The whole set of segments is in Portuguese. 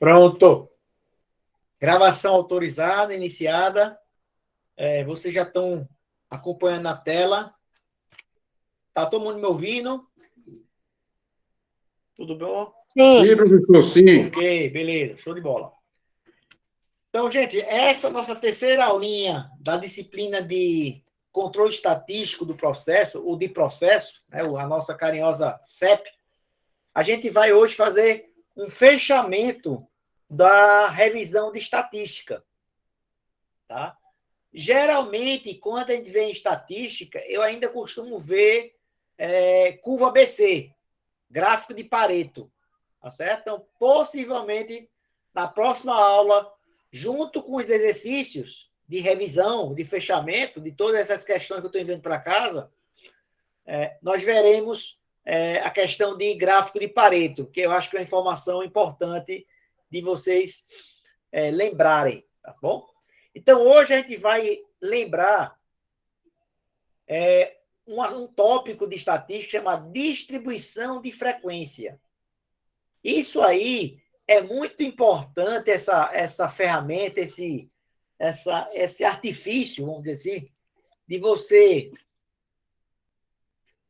Pronto. Gravação autorizada, iniciada. Vocês já estão acompanhando na tela. Tá todo mundo me ouvindo? Tudo bom? Sim, professor, sim. Ok, beleza. Show de bola. Então, gente, essa é a nossa terceira aulinha da disciplina de controle estatístico do processo, ou de processo, né, a nossa carinhosa CEP. A gente vai hoje fazer um fechamento da revisão de estatística. Tá? Geralmente, quando a gente vê em estatística, eu ainda costumo ver curva ABC, gráfico de Pareto. Tá certo? Então, possivelmente, na próxima aula, junto com os exercícios de revisão, de fechamento, de todas essas questões que eu estou enviando para casa, nós veremos a questão de gráfico de Pareto, que eu acho que é uma informação importante de vocês lembrarem, tá bom? Então, hoje a gente vai lembrar um tópico de estatística chamado distribuição de frequência. Isso aí é muito importante, essa ferramenta, esse artifício, vamos dizer assim,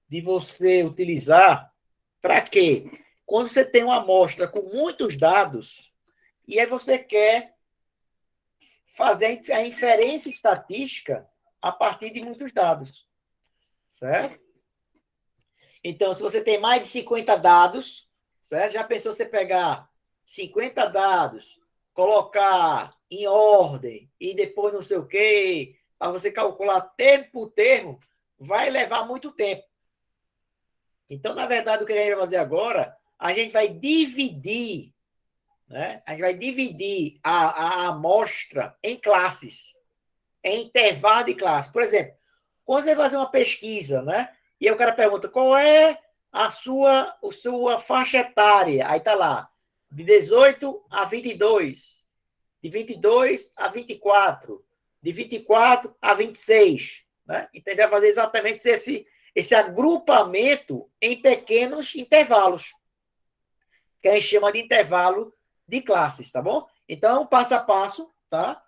de você utilizar para quê? Quando você tem uma amostra com muitos dados, e aí você quer fazer a inferência estatística a partir de muitos dados. Certo? Então, se você tem mais de 50 dados, certo? Já pensou você pegar 50 dados, colocar em ordem e depois não sei o quê, para você calcular termo por termo, vai levar muito tempo. Então, na verdade, o que a gente vai fazer agora, a gente vai dividir, né? A gente vai dividir a amostra em classes, em intervalo de classe. Por exemplo, quando você vai fazer uma pesquisa, né? E aí o cara pergunta, qual é a sua faixa etária? Aí tá lá, de 18 a 22, de 22 a 24, de 24 a 26, né? Então, vai fazer exatamente esse agrupamento em pequenos intervalos, que a gente chama de intervalo de classes, tá bom? Então, passo a passo, tá?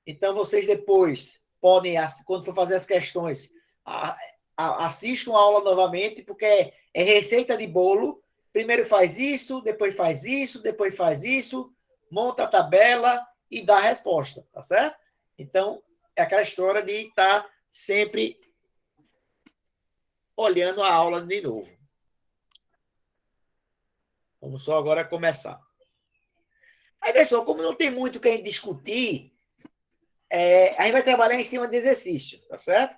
Então, vocês depois podem, quando for fazer as questões, assistam a aula novamente, porque é receita de bolo. Primeiro faz isso, depois faz isso, depois faz isso, monta a tabela e dá a resposta, tá certo? Então, é aquela história de estar sempre olhando a aula de novo. Vamos só agora começar. Aí, pessoal, como não tem muito o que a gente discutir, a gente vai trabalhar em cima de exercício, tá certo?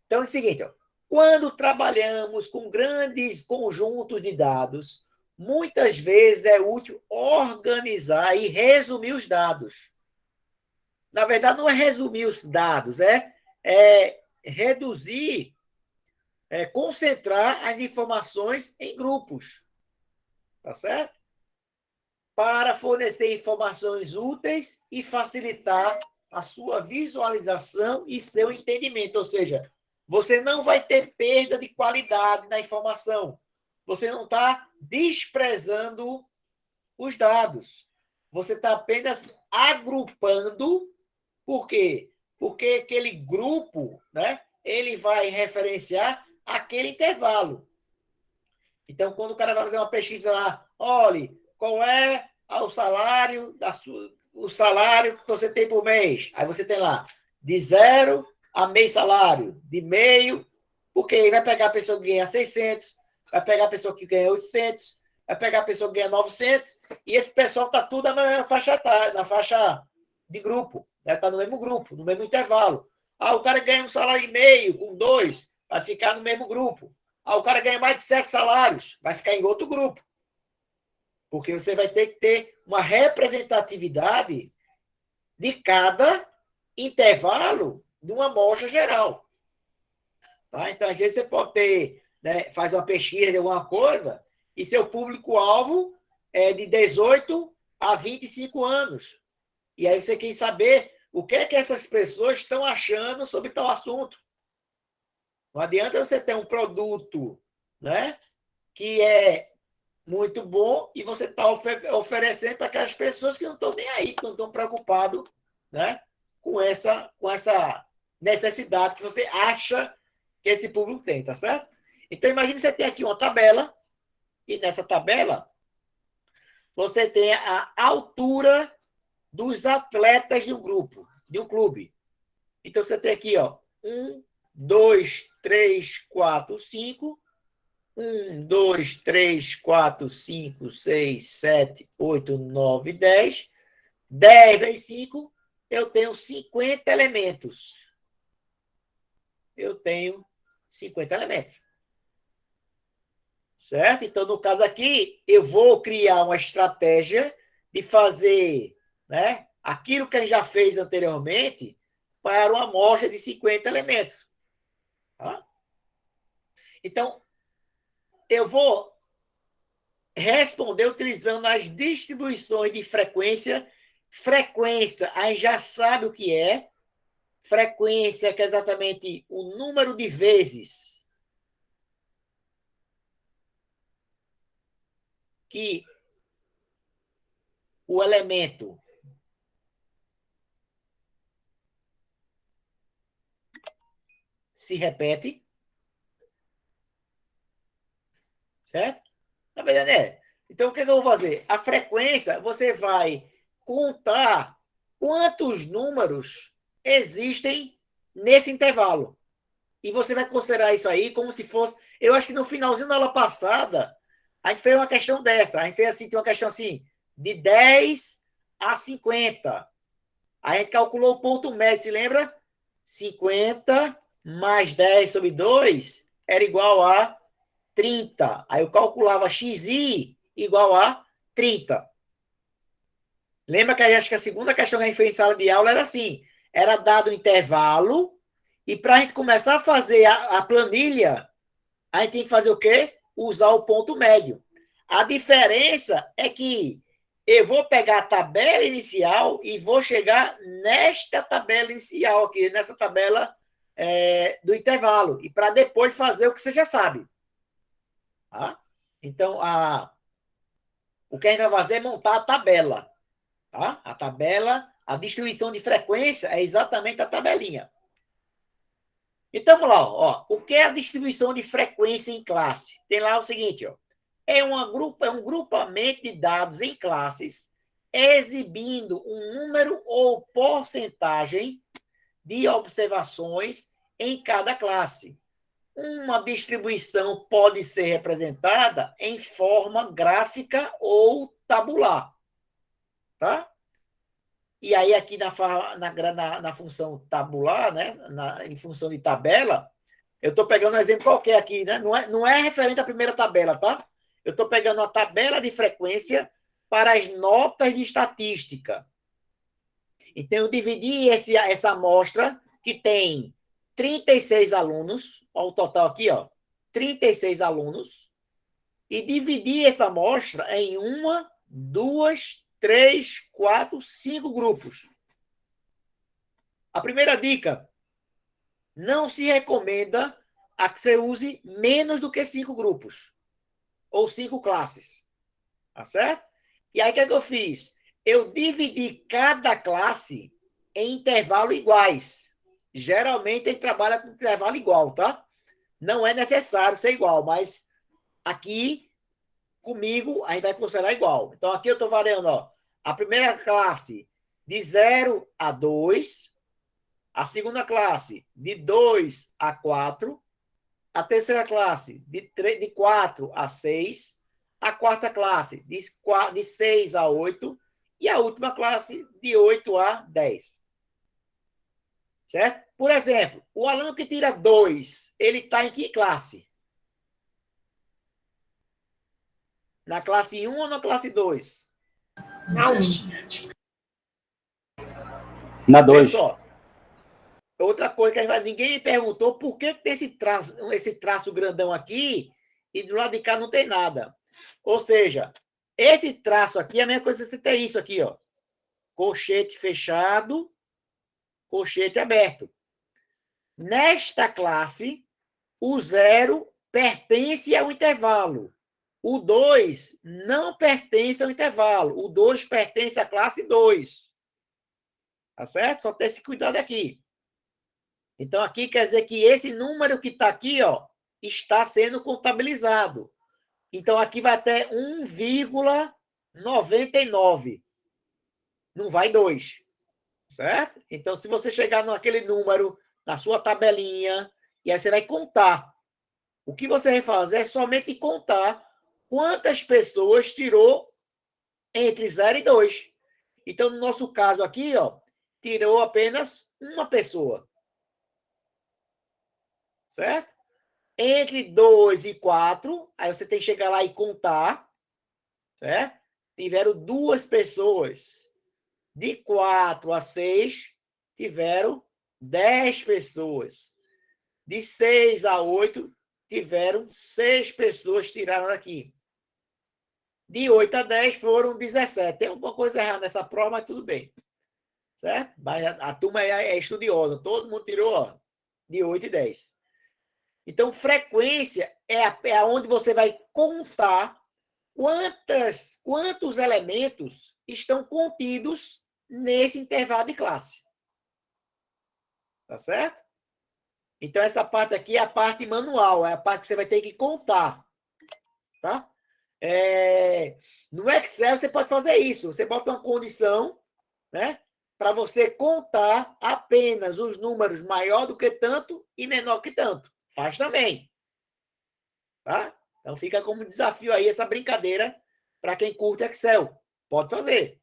Então é o seguinte, ó, quando trabalhamos com grandes conjuntos de dados, muitas vezes é útil organizar e resumir os dados. Na verdade, não é resumir os dados, é reduzir, concentrar as informações em grupos. Tá certo? Para fornecer informações úteis e facilitar a sua visualização e seu entendimento. Ou seja, você não vai ter perda de qualidade na informação. Você não está desprezando os dados. Você está apenas agrupando. Por quê? Porque aquele grupo, né, ele vai referenciar aquele intervalo. Então, quando o cara vai fazer uma pesquisa lá, olhe, qual é o salário o salário que você tem por mês? Aí você tem lá de 0 a meio salário, de meio, porque aí vai pegar a pessoa que ganha 600, vai pegar a pessoa que ganha 800, vai pegar a pessoa que ganha 900, e esse pessoal está tudo na faixa de grupo, está, né? Tá no mesmo grupo, no mesmo intervalo. O cara ganha um salário e meio, com 2, vai ficar no mesmo grupo. O cara ganha mais de 7 salários, vai ficar em outro grupo. Porque você vai ter que ter uma representatividade de cada intervalo de uma amostra geral. Tá? Então, às vezes, você pode ter, né, faz uma pesquisa de alguma coisa e seu público-alvo é de 18 a 25 anos. E aí você quer saber o que é que essas pessoas estão achando sobre tal assunto. Não adianta você ter um produto, né, que é muito bom, e você está oferecendo para aquelas pessoas que não estão nem aí, que não estão preocupados, né, com essa necessidade que você acha que esse público tem, tá certo? Então, imagine você tem aqui uma tabela, e nessa tabela você tem a altura dos atletas de um grupo, de um clube. Então, você tem aqui, ó, 1, 2, 3, 4, 5. 1, 2, 3, 4, 5, 6, 7, 8, 9, 10. 10 vezes 5, eu tenho 50 elementos. Eu tenho 50 elementos. Certo? Então, no caso aqui, eu vou criar uma estratégia de fazer, né, aquilo que a gente já fez anteriormente para uma amostra de 50 elementos. Tá? Então, eu vou responder utilizando as distribuições de frequência. Frequência, aí já sabe o que é. Frequência, que é exatamente o número de vezes que o elemento se repete. Certo? Na verdade, é. Então, o que eu vou fazer? A frequência, você vai contar quantos números existem nesse intervalo. E você vai considerar isso aí como se fosse... Eu acho que no finalzinho da aula passada, a gente fez uma questão dessa. A gente fez assim, tem uma questão assim, de 10 a 50. A gente calculou o ponto médio, se lembra? 50 mais 10 sobre 2 era igual a 30. Aí eu calculava xi igual a 30. Lembra que acho que a segunda questão que a gente fez em sala de aula era assim, era dado um intervalo, e para a gente começar a fazer a planilha, a gente tem que fazer o quê? Usar o ponto médio. A diferença é que eu vou pegar a tabela inicial e vou chegar nesta tabela inicial aqui, nessa tabela do intervalo, e para depois fazer o que você já sabe. Tá? Então, o que a gente vai fazer é montar a tabela. Tá? A tabela, a distribuição de frequência é exatamente a tabelinha. Então, vamos lá. Ó, o que é a distribuição de frequência em classe? Tem lá o seguinte, ó, é um grupamento de dados em classes exibindo um número ou porcentagem de observações em cada classe. Uma distribuição pode ser representada em forma gráfica ou tabular. Tá? E aí, aqui na função tabular, né? Em função de tabela, eu estou pegando um exemplo qualquer aqui, né? Não é referente à primeira tabela, tá? Eu estou pegando a tabela de frequência para as notas de estatística. Então, eu dividi essa amostra, que tem 36 alunos, ó, o total aqui, ó, 36 alunos, e dividi essa amostra em 1, 2, 3, 4, 5 grupos. A primeira dica, não se recomenda a que você use menos do que 5 grupos, ou 5 classes, tá certo? E aí, o que é que eu fiz? Eu dividi cada classe em intervalos iguais. Geralmente, a gente trabalha com intervalo igual, tá? Não é necessário ser igual, mas aqui, comigo, a gente vai considerar igual. Então, aqui eu estou variando, ó, a primeira classe de 0 a 2, a segunda classe de 2 a 4, a terceira classe de 4 a 6, a quarta classe de 6 a 8 e a última classe de 8 a 10. Certo? Por exemplo, o aluno que tira 2, ele está em que classe? Na classe 1 ou na classe 2? Na 1. Na 2. Pessoal, outra coisa que ninguém me perguntou, por que tem esse traço grandão aqui e do lado de cá não tem nada? Ou seja, esse traço aqui é a mesma coisa que você tem isso aqui, ó. Colchete fechado, colchete aberto. Nesta classe, o 0 pertence ao intervalo. o 2 não pertence ao intervalo. O 2 pertence à classe 2. Tá certo? Só ter esse cuidado aqui. Então, aqui quer dizer que esse número que está aqui, ó, está sendo contabilizado. Então, aqui vai até 1,99. Não vai 2. Certo? Então, se você chegar naquele número, na sua tabelinha, e aí você vai contar. O que você vai fazer é somente contar quantas pessoas tirou entre 0 e 2. Então, no nosso caso aqui, ó, tirou apenas uma pessoa. Certo? Entre 2 e 4, aí você tem que chegar lá e contar. Certo? Tiveram 2 pessoas. De 4 a 6, tiveram 10 pessoas. De 6 a 8, tiveram 6 pessoas tiraram daqui. De 8 a 10 foram 17. Tem alguma coisa errada nessa prova, mas tudo bem. Certo? Mas a turma é estudiosa. Todo mundo tirou, ó, de 8 e 10. Então, frequência é onde você vai contar quantos elementos estão contidos nesse intervalo de classe. Tá certo? Então, essa parte aqui é a parte manual, é a parte que você vai ter que contar. Tá? No Excel, você pode fazer isso. Você bota uma condição, né, para você contar apenas os números maior do que tanto e menor que tanto. Faz também. Tá? Então, fica como desafio aí essa brincadeira para quem curte Excel. Pode fazer.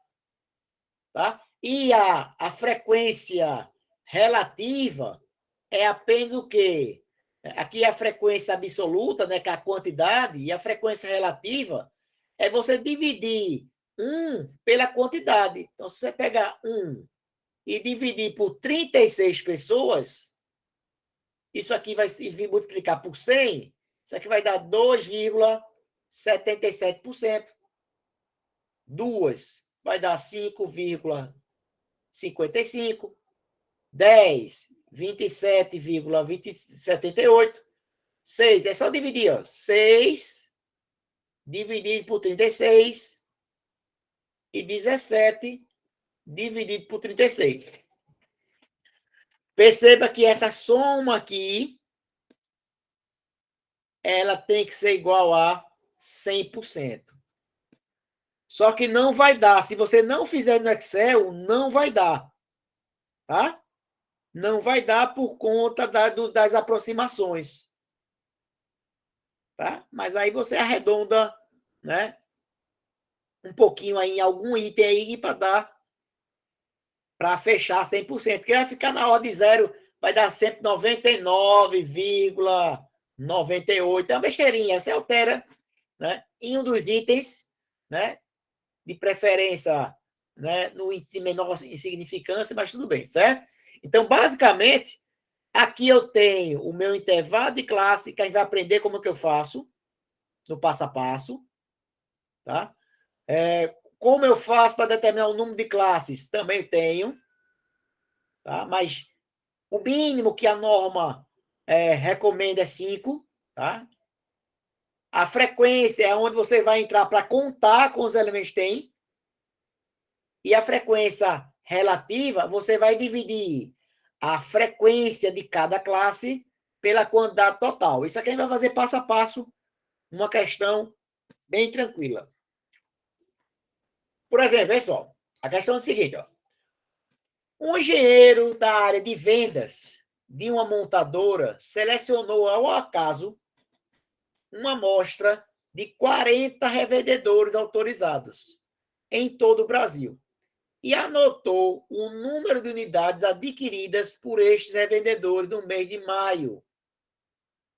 Tá? E a frequência relativa é apenas o quê? Aqui é a frequência absoluta, né, que é a quantidade, e a frequência relativa é você dividir 1 pela quantidade. Então, se você pegar 1 e dividir por 36 pessoas, isso aqui vai se multiplicar por 100, isso aqui vai dar 2,77%. 2 vai dar 5,55. 10, 27,78. 6, é só dividir, ó. 6 dividido por 36 e 17 dividido por 36. Perceba que essa soma aqui, ela tem que ser igual a 100%. Só que não vai dar. Se você não fizer no Excel, não vai dar. Tá? Não vai dar por conta das aproximações. Tá? Mas aí você arredonda, né, um pouquinho aí em algum item aí para fechar 100%, porque vai ficar na ordem de 0, vai dar sempre 99,98. É uma besteirinha, você altera, né, em um dos itens, né, de preferência, né, no índice menor insignificância, mas tudo bem, certo? Então, basicamente, aqui eu tenho o meu intervalo de classe, que a gente vai aprender como que eu faço, no passo a passo, tá? Como eu faço para determinar o número de classes? Também tenho, tá? Mas o mínimo que a norma recomenda é 5, tá? A frequência é onde você vai entrar para contar com os elementos que tem. E a frequência relativa, você vai dividir a frequência de cada classe pela quantidade total. Isso aqui a gente vai fazer passo a passo, uma questão bem tranquila. Por exemplo, olha só. A questão é o seguinte, ó. Um engenheiro da área de vendas de uma montadora selecionou ao acaso uma amostra de 40 revendedores autorizados em todo o Brasil e anotou o número de unidades adquiridas por estes revendedores no mês de maio.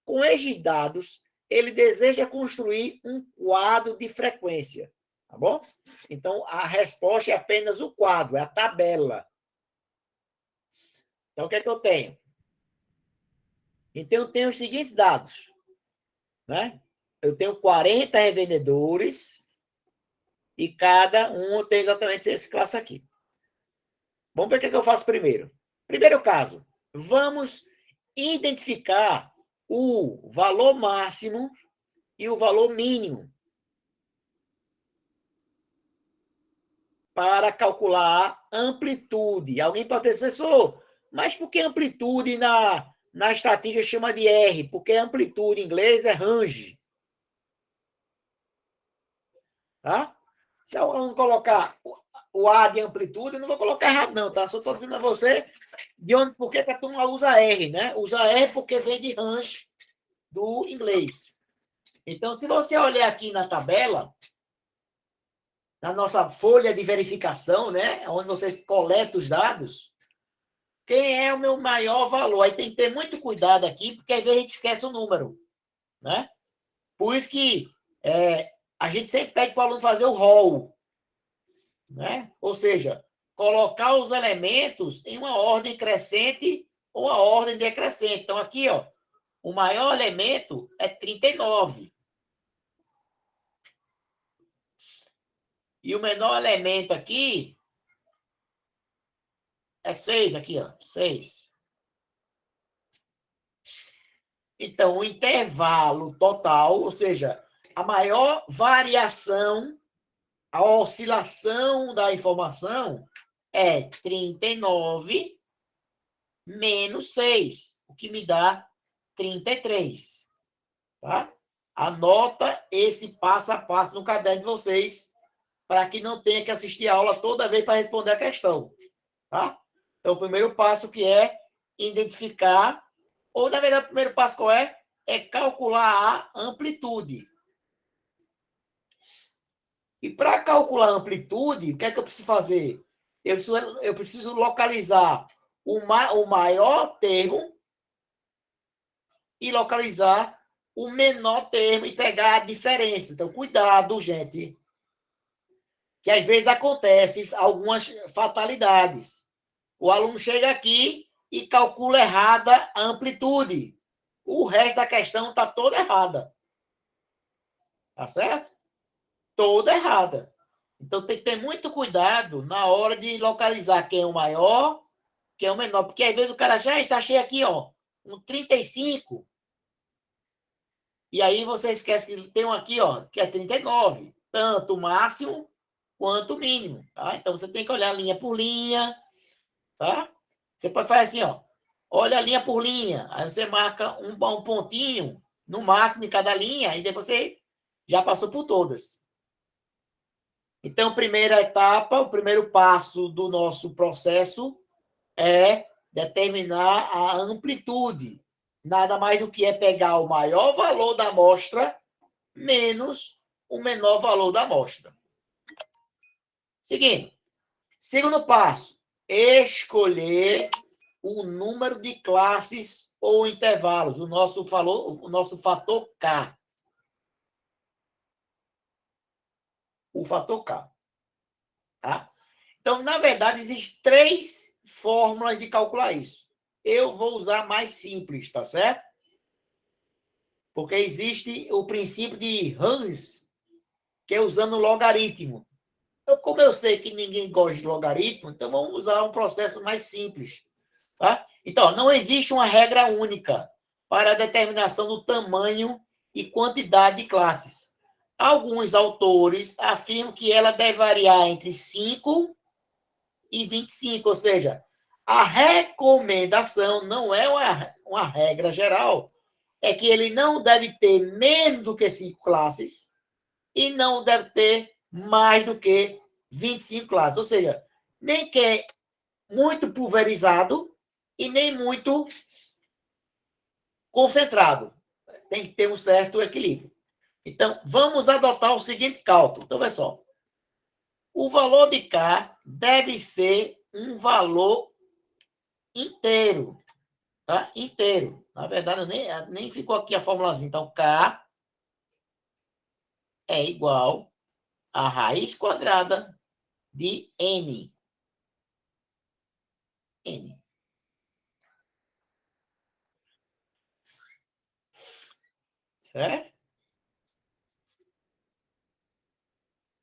Com estes dados, ele deseja construir um quadro de frequência, tá bom? Então, a resposta é apenas o quadro, é a tabela. Então, o que é que eu tenho? Então, eu tenho os seguintes dados, né? Eu tenho 40 revendedores e cada um tem exatamente esse classe aqui. Vamos ver o que eu faço primeiro. Primeiro caso, vamos identificar o valor máximo e o valor mínimo para calcular amplitude. Alguém pode dizer, professor, mas por que amplitude na estatística chama de R? Porque amplitude em inglês é range. Tá? Se o aluno colocar o A de amplitude, eu não vou colocar errado, não, tá? Só estou dizendo a você de onde, por que a turma usa R, né? Usa R porque vem de range do inglês. Então, se você olhar aqui na tabela, na nossa folha de verificação, né? Onde você coleta os dados, quem é o meu maior valor? Aí tem que ter muito cuidado aqui, porque às vezes a gente esquece o número, né? Por isso que a gente sempre pede para o aluno fazer o rol, né? Ou seja, colocar os elementos em uma ordem crescente ou uma ordem decrescente. Então, aqui, ó, o maior elemento é 39. E o menor elemento aqui é 6, aqui, ó, 6. Então, o intervalo total, ou seja, a maior variação, a oscilação da informação é 39 menos 6, o que me dá 33. Tá? Anota esse passo a passo no caderno de vocês, para que não tenha que assistir a aula toda vez para responder a questão. Tá? Então, o primeiro passo que é identificar, ou na verdade, o primeiro passo qual é? É calcular a amplitude. E para calcular a amplitude, o que é que eu preciso fazer? Eu preciso localizar o maior termo e localizar o menor termo e pegar a diferença. Então, cuidado, gente, que às vezes acontece algumas fatalidades. O aluno chega aqui e calcula errada a amplitude. O resto da questão está toda errada. Tá certo? Toda errada. Então, tem que ter muito cuidado na hora de localizar quem é o maior, quem é o menor. Porque, às vezes, o cara já está cheio aqui, ó, um 35. E aí, você esquece que tem um aqui, ó, que é 39. Tanto o máximo quanto o mínimo. Tá? Então, você tem que olhar linha por linha. Tá? Você pode fazer assim, ó. Olha a linha por linha. Aí você marca um pontinho, no máximo, em cada linha. E daí você já passou por todas. Então, primeira etapa, o primeiro passo do nosso processo é determinar a amplitude. Nada mais do que é pegar o maior valor da amostra menos o menor valor da amostra. Seguindo. Segundo passo, escolher o número de classes ou intervalos, o nosso fator K. O fator K. Tá? Então, na verdade, existem 3 fórmulas de calcular isso. Eu vou usar a mais simples, tá certo? Porque existe o princípio de Hans, que é usando o logaritmo. Então, como eu sei que ninguém gosta de logaritmo, então vamos usar um processo mais simples. Tá? Então, não existe uma regra única para a determinação do tamanho e quantidade de classes. Alguns autores afirmam que ela deve variar entre 5 e 25, ou seja, a recomendação não é uma regra geral, é que ele não deve ter menos do que 5 classes e não deve ter mais do que 25 classes, ou seja, nem que é muito pulverizado e nem muito concentrado. Tem que ter um certo equilíbrio. Então, vamos adotar o seguinte cálculo. Então, olha só. O valor de K deve ser um valor inteiro. Tá? Inteiro. Na verdade, nem ficou aqui a formulazinha. Então, K é igual a raiz quadrada de N. N. Certo?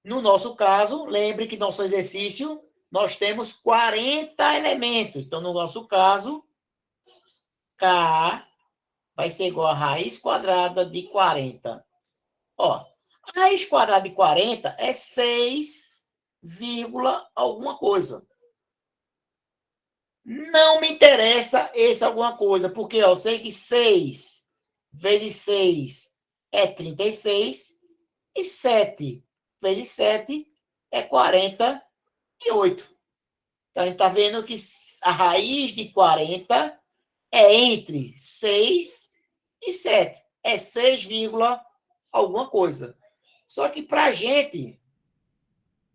No nosso caso, lembre que nosso exercício, nós temos 40 elementos. Então, no nosso caso, K vai ser igual a raiz quadrada de 40. Ó, a raiz quadrada de 40 é 6 vírgula alguma coisa. Não me interessa esse alguma coisa, porque eu sei que 6 vezes 6 é 36 e 7 vezes 7 é 48. Então, a gente está vendo que a raiz de 40 é entre 6 e 7. É 6, alguma coisa. Só que para a gente,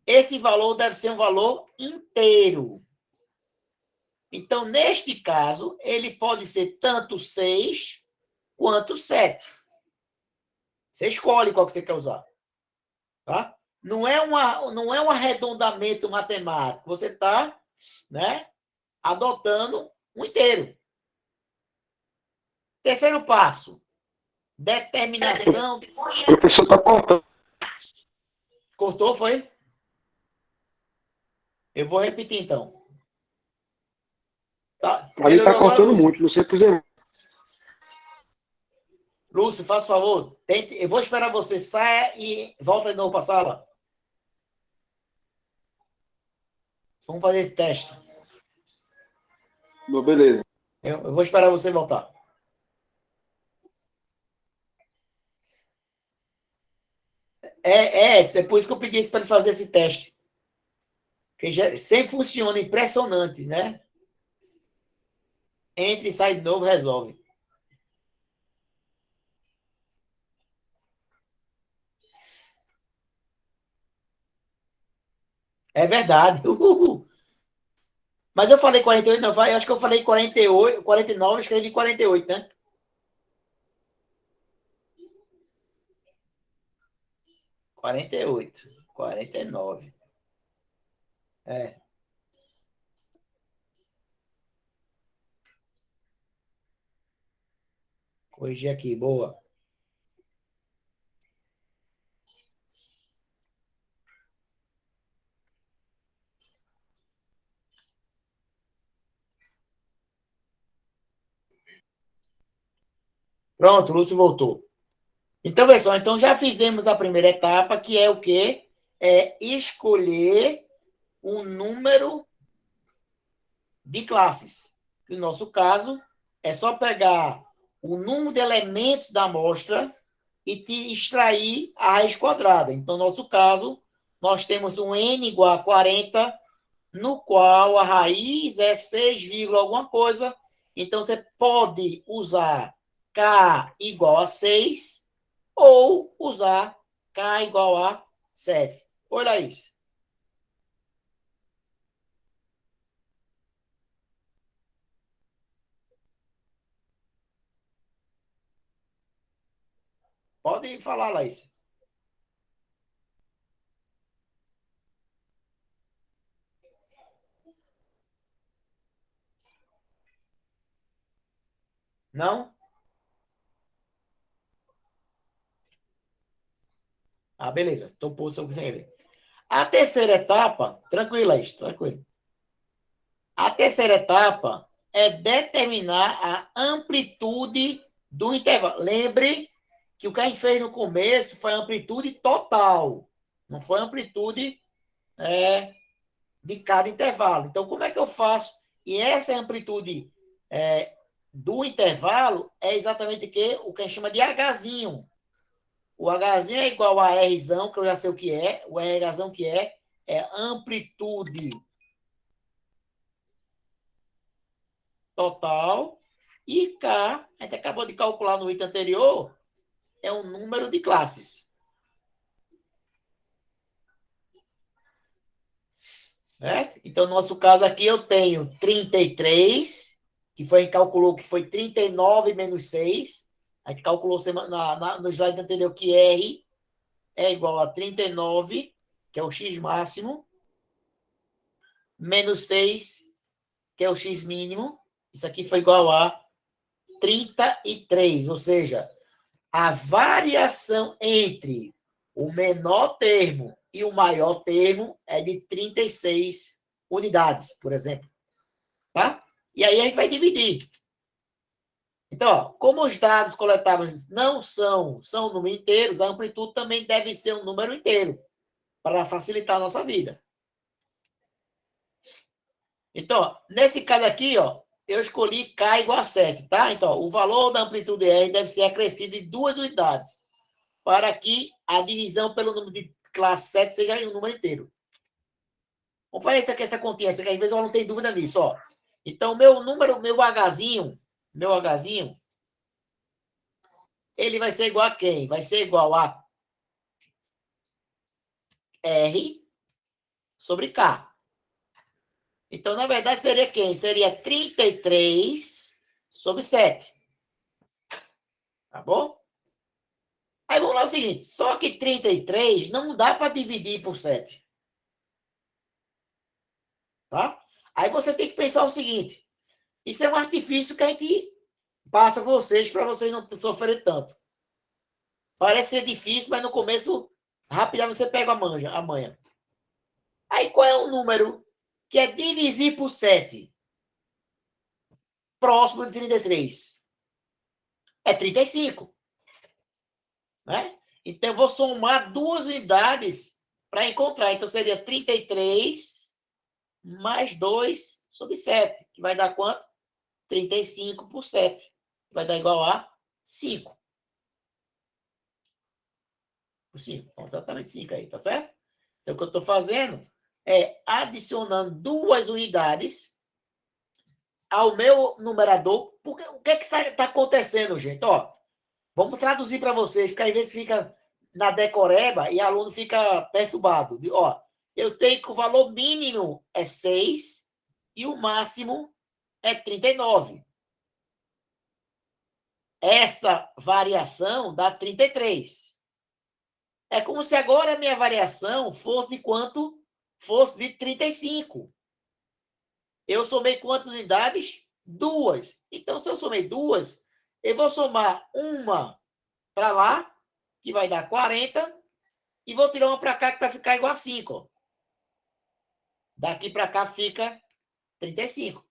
esse valor deve ser um valor inteiro. Então, neste caso, ele pode ser tanto 6 quanto 7. Você escolhe qual que você quer usar. Tá? Não é um arredondamento matemático. Você está, né, adotando um inteiro. Terceiro passo. Determinação. O professor está cortando. Cortou, foi? Eu vou repetir, então. Tá? Ali está Melhorou agora, cortando Lúcio? muito, não sei por exemplo. Lúcio, faz favor. Eu vou esperar você. Saia e volta de novo para a sala. Vamos fazer esse teste. Beleza. Eu vou esperar você voltar. É por isso que eu pedi para ele fazer esse teste. Porque já, sempre funciona, impressionante, né? Entra e sai de novo, resolve. É verdade. Mas eu falei 48, não, eu acho que eu falei 48, 49, escrevi 48, né? Quarenta e oito, 49. É. Corrigi aqui, boa. Pronto, o Lúcio voltou. Então, pessoal, então já fizemos a primeira etapa, que é o quê? É escolher um número de classes. No nosso caso, é só pegar o número de elementos da amostra e te extrair a raiz quadrada. Então, no nosso caso, nós temos um n igual a 40, no qual a raiz é 6, alguma coisa. Então, você pode usar k igual a 6 ou usar k igual a 7. Olha isso. Pode falar, Laís. Não? Ah, beleza. Topou se eu quiser ver. A terceira etapa, tranquilo, Laís, tranquilo. A terceira etapa é determinar a amplitude do intervalo. Lembre que o que a gente fez no começo foi amplitude total, não foi amplitude de cada intervalo. Então, como é que eu faço? E essa amplitude do intervalo é exatamente o que a gente chama de Hzinho. O Hzinho é igual a Rzão, que eu já sei o que é, o Rhzão que é amplitude total, e K, a gente acabou de calcular no item anterior, é um número de classes. Certo? Então, no nosso caso aqui, eu tenho 33, calculou que foi 39 menos 6. A gente calculou no slide anterior que R é igual a 39, que é o X máximo, menos 6, que é o X mínimo. Isso aqui foi igual a 33, ou seja, a variação entre o menor termo e o maior termo é de 36 unidades, por exemplo. Tá? E aí a gente vai dividir. Então, ó, como os dados coletáveis não são números inteiros, a amplitude também deve ser um número inteiro, para facilitar a nossa vida. Então, ó, nesse caso aqui, ó, eu escolhi K igual a 7, tá? Então, ó, o valor da amplitude R deve ser acrescido em 2 unidades, para que a divisão pelo número de classe 7 seja um número inteiro. Vamos fazer isso aqui, essa continha, que às vezes eu não tenho dúvida nisso, ó. Então, meu número, meu Hzinho, ele vai ser igual a quem? Vai ser igual a R sobre K. Então, na verdade, seria quem? Seria 33 sobre 7. Tá bom? Aí vamos lá o seguinte, só que 33 não dá para dividir por 7. Tá? Aí você tem que pensar o seguinte, isso é um artifício que a gente passa vocês para vocês não sofrerem tanto. Parece ser difícil, mas no começo, rapidamente você pega a manha. Aí qual é o número que é divisir por 7? Próximo de 33. É 35. Né? Então, eu vou somar 2 unidades para encontrar. Então, seria 33 mais 2 sobre 7, que vai dar quanto? 35 por 7. Vai dar igual a 5. Por 5. Exatamente 5 aí, tá certo? Então, o que eu estou fazendo é adicionando 2 unidades ao meu numerador. Porque o que está acontecendo, gente? Ó, vamos traduzir para vocês, porque às vezes fica na decoreba e o aluno fica perturbado. Ó, eu sei que o valor mínimo é 6 e o máximo é 39. Essa variação dá 33. É como se agora a minha variação fosse de quanto? Fosse de 35. Eu somei quantas unidades? 2. Então, se eu somei 2, eu vou somar uma para lá, que vai dar 40, e vou tirar uma para cá, que vai ficar igual a 5. Daqui para cá fica 35.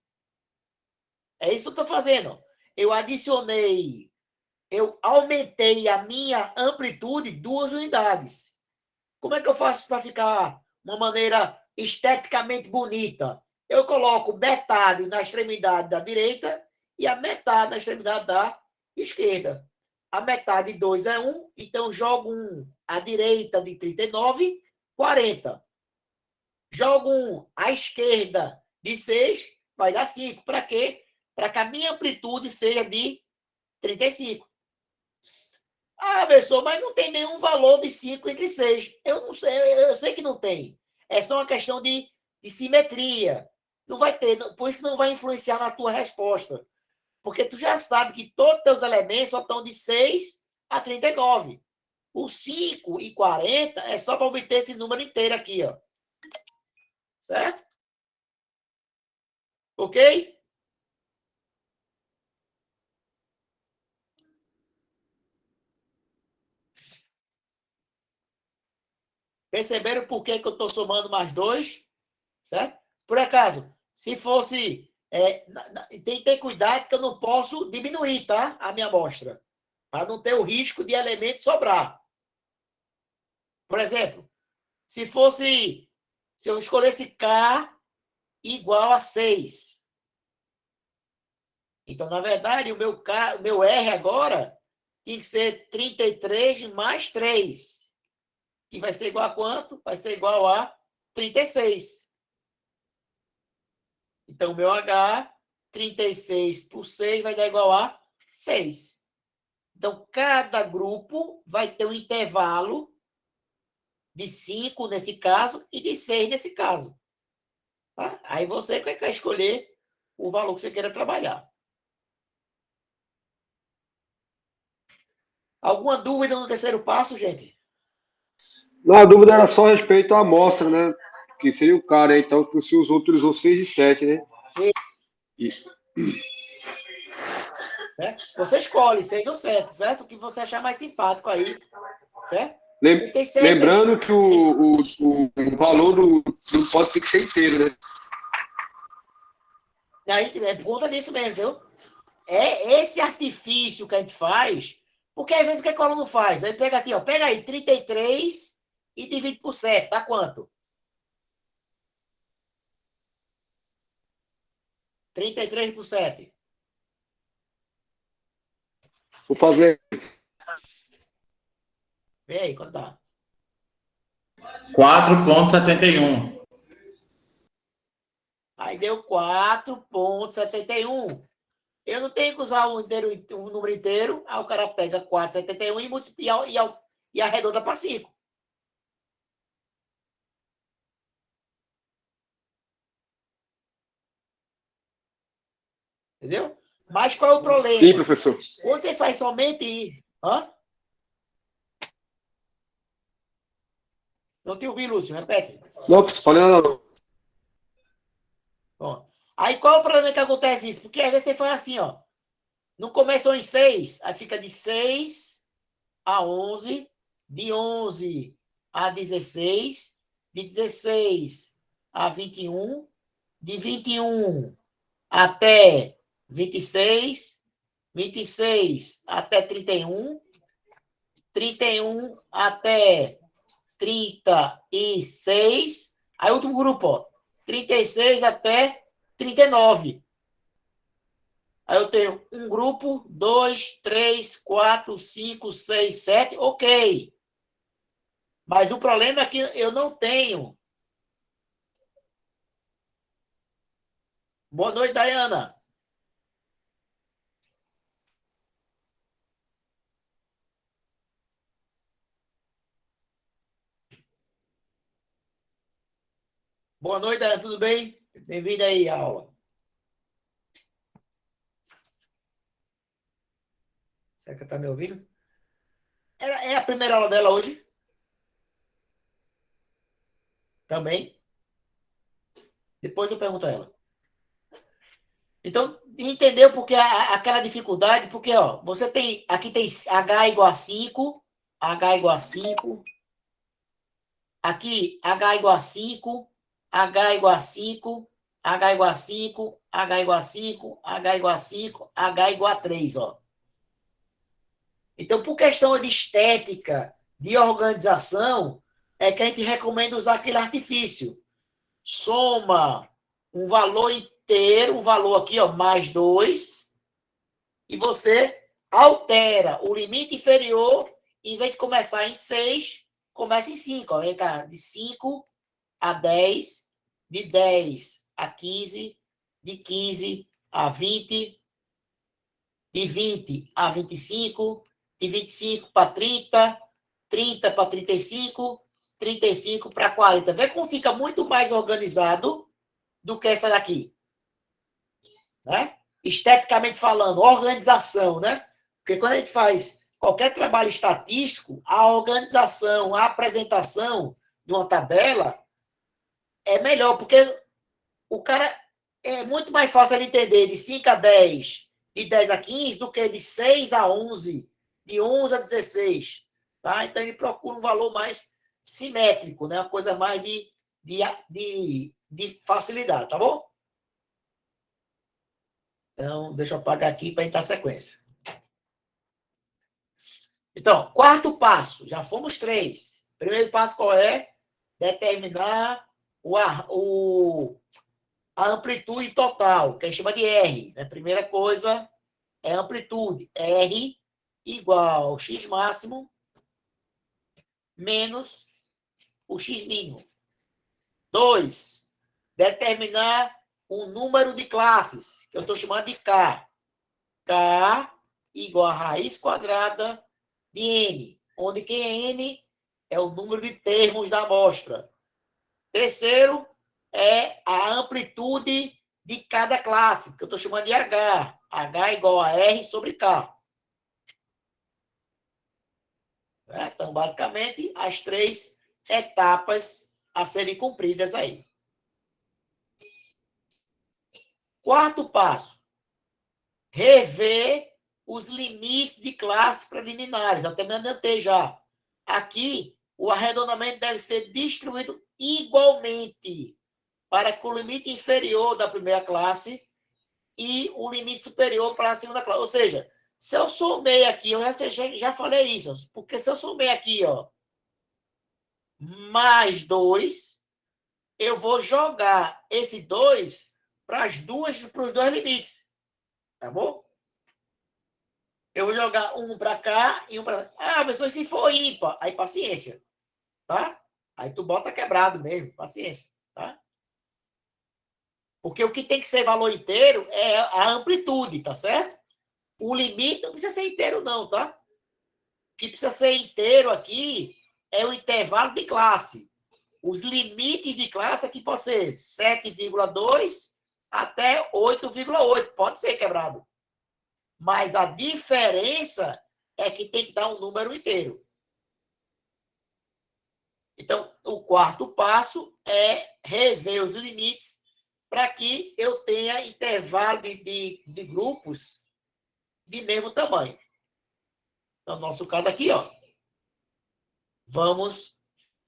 É isso que eu estou fazendo. Eu adicionei, eu aumentei a minha amplitude 2 unidades. Como é que eu faço para ficar uma maneira esteticamente bonita? Eu coloco metade na extremidade da direita e a metade na extremidade da esquerda. A metade de 2 é 1, então jogo 1 à direita de 39, 40. Jogo 1 à esquerda de 6, vai dar 5. Para quê? Para que a minha amplitude seja de 35. Ah, professor, mas não tem nenhum valor de 5 entre 6. Eu não sei, eu sei que não tem. É só uma questão de simetria. Não vai ter, por isso que não vai influenciar na tua resposta. Porque tu já sabe que todos os teus elementos só estão de 6 a 39. O 5 e 40 é só para obter esse número inteiro aqui, ó. Certo? Ok? Perceberam por que eu estou somando mais 2? Certo? Por acaso, se fosse. Tem que ter cuidado que eu não posso diminuir, tá? A minha amostra. Para não ter o risco de elemento sobrar. Por exemplo, se fosse. Se eu escolhesse K igual a 6. Então, na verdade, o meu R agora tem que ser 33 mais 3. Que vai ser igual a quanto? Vai ser igual a 36. Então, o meu H, 36 por 6 vai dar igual a 6. Então, cada grupo vai ter um intervalo de 5 nesse caso e de 6 nesse caso. Tá? Aí você vai escolher o valor que você queira trabalhar. Alguma dúvida no terceiro passo, gente? Não, a dúvida era só a respeito à amostra, né? Que seria o cara, então, que se os outros usou 6 e 7, né? E, Você escolhe 6 ou 7, certo? O que você achar mais simpático aí, certo? lembrando que o valor não pode ter que ser inteiro, né? Aí, é por conta disso mesmo, entendeu? É esse artifício que a gente faz, porque às vezes o que o aluno faz? Ele pega aqui, ó, pega aí 33 e divide por 7, dá quanto? 33 por 7. Vou fazer. Vê aí, quanto dá? 4,71. Aí deu 4,71. Eu não tenho que usar o número inteiro. Aí o cara pega 4,71 e multiplica e arredonda para 5. Entendeu? Mas qual é o problema? Sim, professor. Quando você faz somente isso. Hã? Não te ouvi, Lúcio. Repete. Não, professor, falei nada não. Bom, aí qual é o problema que acontece isso? Porque às vezes você faz assim, ó. Não começou em 6, aí fica de 6 a 11, de 11 a 16, de 16 a 21, de 21 até 26, 26 até 31, 31 até 36, aí outro grupo, ó, 36 até 39. Aí eu tenho um grupo, 2, 3, 4, 5, 6, 7, ok. Mas o problema é que eu não tenho. Boa noite, Dayana. Boa noite, Dayana, tudo bem? Bem-vinda aí à aula. Será que está me ouvindo? É a primeira aula dela hoje? Também? Depois eu pergunto a ela. Então, entendeu porque aquela dificuldade? Porque, ó, você tem, aqui tem H igual a 5, H igual a 5, aqui H igual a 5, H igual a 5, H igual a 5, H igual a 5, H igual a 5, H igual a 3, ó. Então, por questão de estética, de organização, é que a gente recomenda usar aquele artifício. Soma um valor inteiro, um valor aqui, ó, mais 2, e você altera o limite inferior, em vez de começar em 6, começa em 5. Ó, de 5 a 10, de 10 a 15, de 15 a 20, de 20 a 25, de 25 para 30, 30 para 35, 35 para 40. Vê como fica muito mais organizado do que essa daqui. Né? Esteticamente falando, organização, né? Porque quando a gente faz qualquer trabalho estatístico, a organização, a apresentação de uma tabela é melhor, porque o cara é muito mais fácil ele entender de 5 a 10, de 10 a 15, do que de 6 a 11, de 11 a 16. Tá? Então, ele procura um valor mais simétrico, né? Uma coisa mais de facilidade, tá bom? Então, deixa eu apagar aqui para entrar a sequência. Então, quarto passo, já fomos 3. Primeiro passo qual é? Determinar a amplitude total, que a gente chama de R. Né? Primeira coisa é amplitude. R igual ao x máximo menos o x mínimo. 2. Determinar um número de classes, que eu estou chamando de K. K igual a raiz quadrada de N, onde que N é o número de termos da amostra. Terceiro é a amplitude de cada classe, que eu estou chamando de H. H igual a R sobre K. Então, basicamente, as 3 etapas a serem cumpridas aí. Quarto passo. Rever os limites de classes preliminares. Eu até me adiantei já. Aqui, o arredondamento deve ser distribuído igualmente para que o limite inferior da primeira classe e o limite superior para a segunda classe. Ou seja, se eu somei aqui, eu já falei isso, porque se eu somei aqui, ó, mais 2, eu vou jogar esse 2 para os dois limites. Tá bom? Eu vou jogar um para cá e um para cá. Ah, pessoal, se for ímpar, aí paciência. Tá? Aí tu bota quebrado mesmo, paciência. Tá? Porque o que tem que ser valor inteiro é a amplitude, tá certo? O limite não precisa ser inteiro, não, tá? O que precisa ser inteiro aqui é o intervalo de classe. Os limites de classe aqui pode ser 7,2 até 8,8. Pode ser quebrado. Mas a diferença é que tem que dar um número inteiro. Então, o quarto passo é rever os limites para que eu tenha intervalo de grupos de mesmo tamanho. Então, no nosso caso aqui, ó, vamos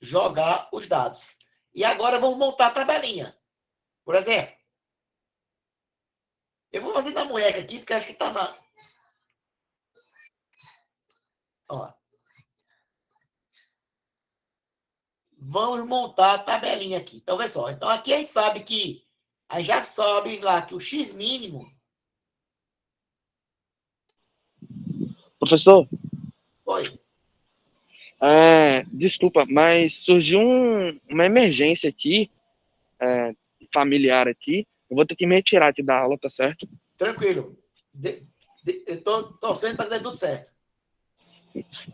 jogar os dados. E agora vamos montar a tabelinha. Por exemplo, eu vou fazer da moleca aqui, porque acho que está na... Ó. Vamos montar a tabelinha aqui. Então, olha só. Então, aqui a gente sabe que... A gente já sabe lá que o X mínimo... Professor? Oi. Desculpa, mas surgiu uma emergência aqui, familiar aqui. Eu vou ter que me retirar aqui da aula, tá certo? Tranquilo. Eu estou torcendo para dar tudo certo.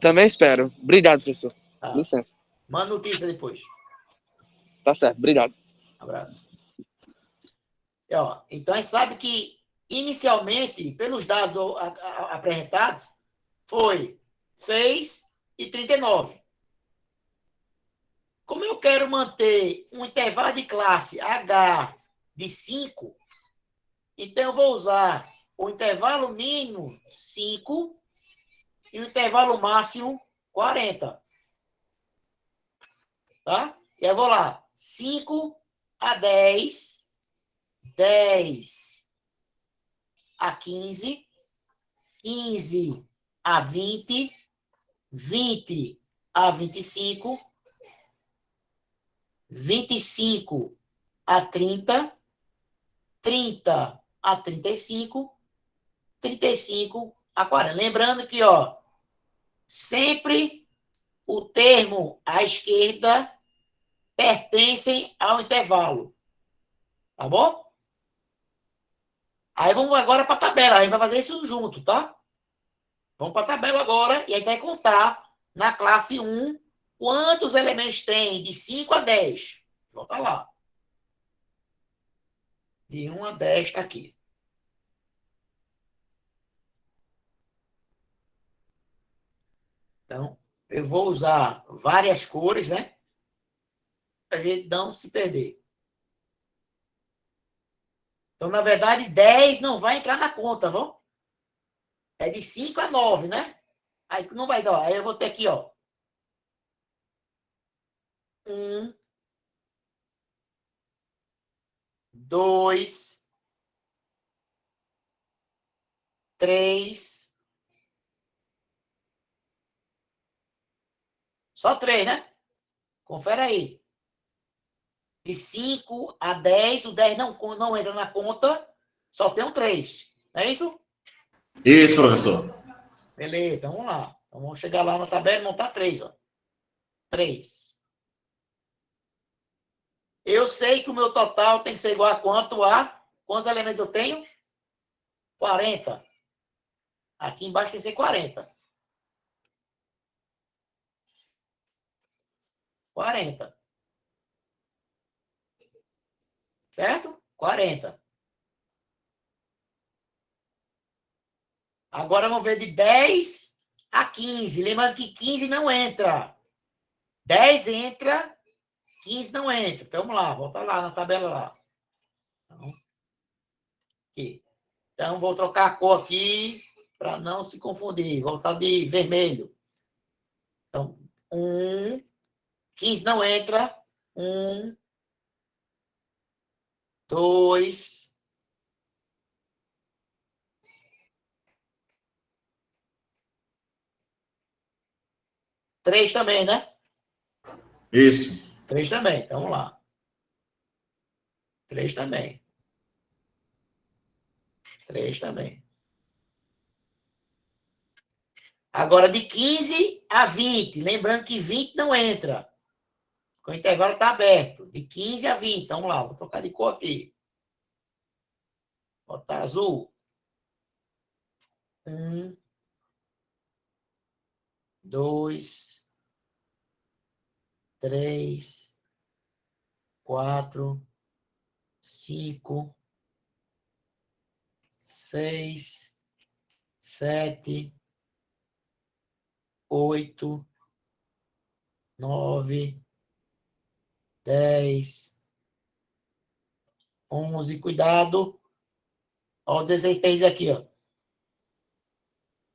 Também espero. Obrigado, professor. Tá. Licença. Manda notícia depois. Tá certo, obrigado. Abraço. Ó, então, a gente sabe que, inicialmente, pelos dados apresentados, foi 6,39. Como eu quero manter um intervalo de classe H de 5, então eu vou usar o intervalo mínimo 5 e o intervalo máximo 40. Tá? E eu vou lá. 5 a 10, 10 a 15, 15 a 20, 20 a 25, 25 a 30, 30 a 35, 35 a 40. Lembrando que, ó, sempre o termo à esquerda pertencem ao intervalo. Tá bom? Aí vamos agora para a tabela. A gente vai fazer isso junto, tá? Vamos para a tabela agora e a gente vai contar na classe 1 quantos elementos tem de 5 a 10. Volta lá. De 1 a 10 está aqui. Então, eu vou usar várias cores, né? Para a gente não se perder. Então, na verdade, 10 não vai entrar na conta, vamos? É de 5 a 9, né? Aí não vai dar. Aí eu vou ter aqui, ó. 1, 2, 3. Só 3, né? Confere aí. De 5 a 10, o 10 não entra na conta, só tem um 3. Não é isso? Isso, professor. Beleza, vamos lá. Então, vamos chegar lá na tabela e montar 3. Ó. 3. Eu sei que o meu total tem que ser igual a quanto a... Quantos elementos eu tenho? 40. Aqui embaixo tem que ser 40. 40. Certo? 40. Agora vamos ver de 10 a 15. Lembrando que 15 não entra. 10 entra, 15 não entra. Então, vamos lá, volta lá na tabela lá. Então, aqui. Então, vou trocar a cor aqui para não se confundir. Voltar de vermelho. Então, 15 não entra. 2, 3 também, né? Isso. 3 também. Então, vamos lá. 3 também. 3 também. Agora, de 15 a 20. Lembrando que 20 não entra. O intervalo está aberto. De 15 a 20. Vamos lá, vou trocar de cor aqui. Botar azul. 1, 2, 3, 4, 5, 6, 7, 8, 9, 10, 11. Cuidado. Olha o desempenho daqui, ó.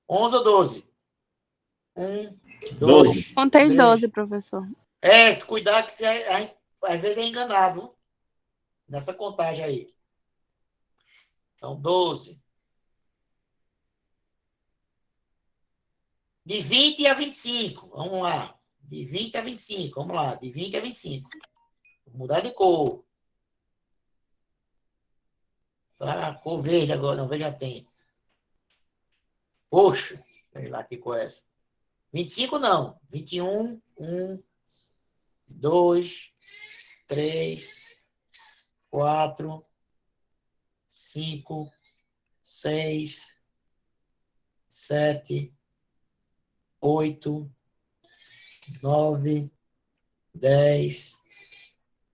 11 ou 12? 1, 2, 12. Contei 3. 12, professor. Se cuidar que você, às vezes é enganado nessa contagem aí. Então, 12. De 20 a 25. Vamos lá. De 20 a 25. Vamos lá. De 20 a 25. Vou mudar de cor. Para a cor verde agora. Não, verde já tem. Poxa. Sei lá que cor é essa. 25 não. 21. 1, 2, 3, 4, 5, 6, 7, 8, 9, 10,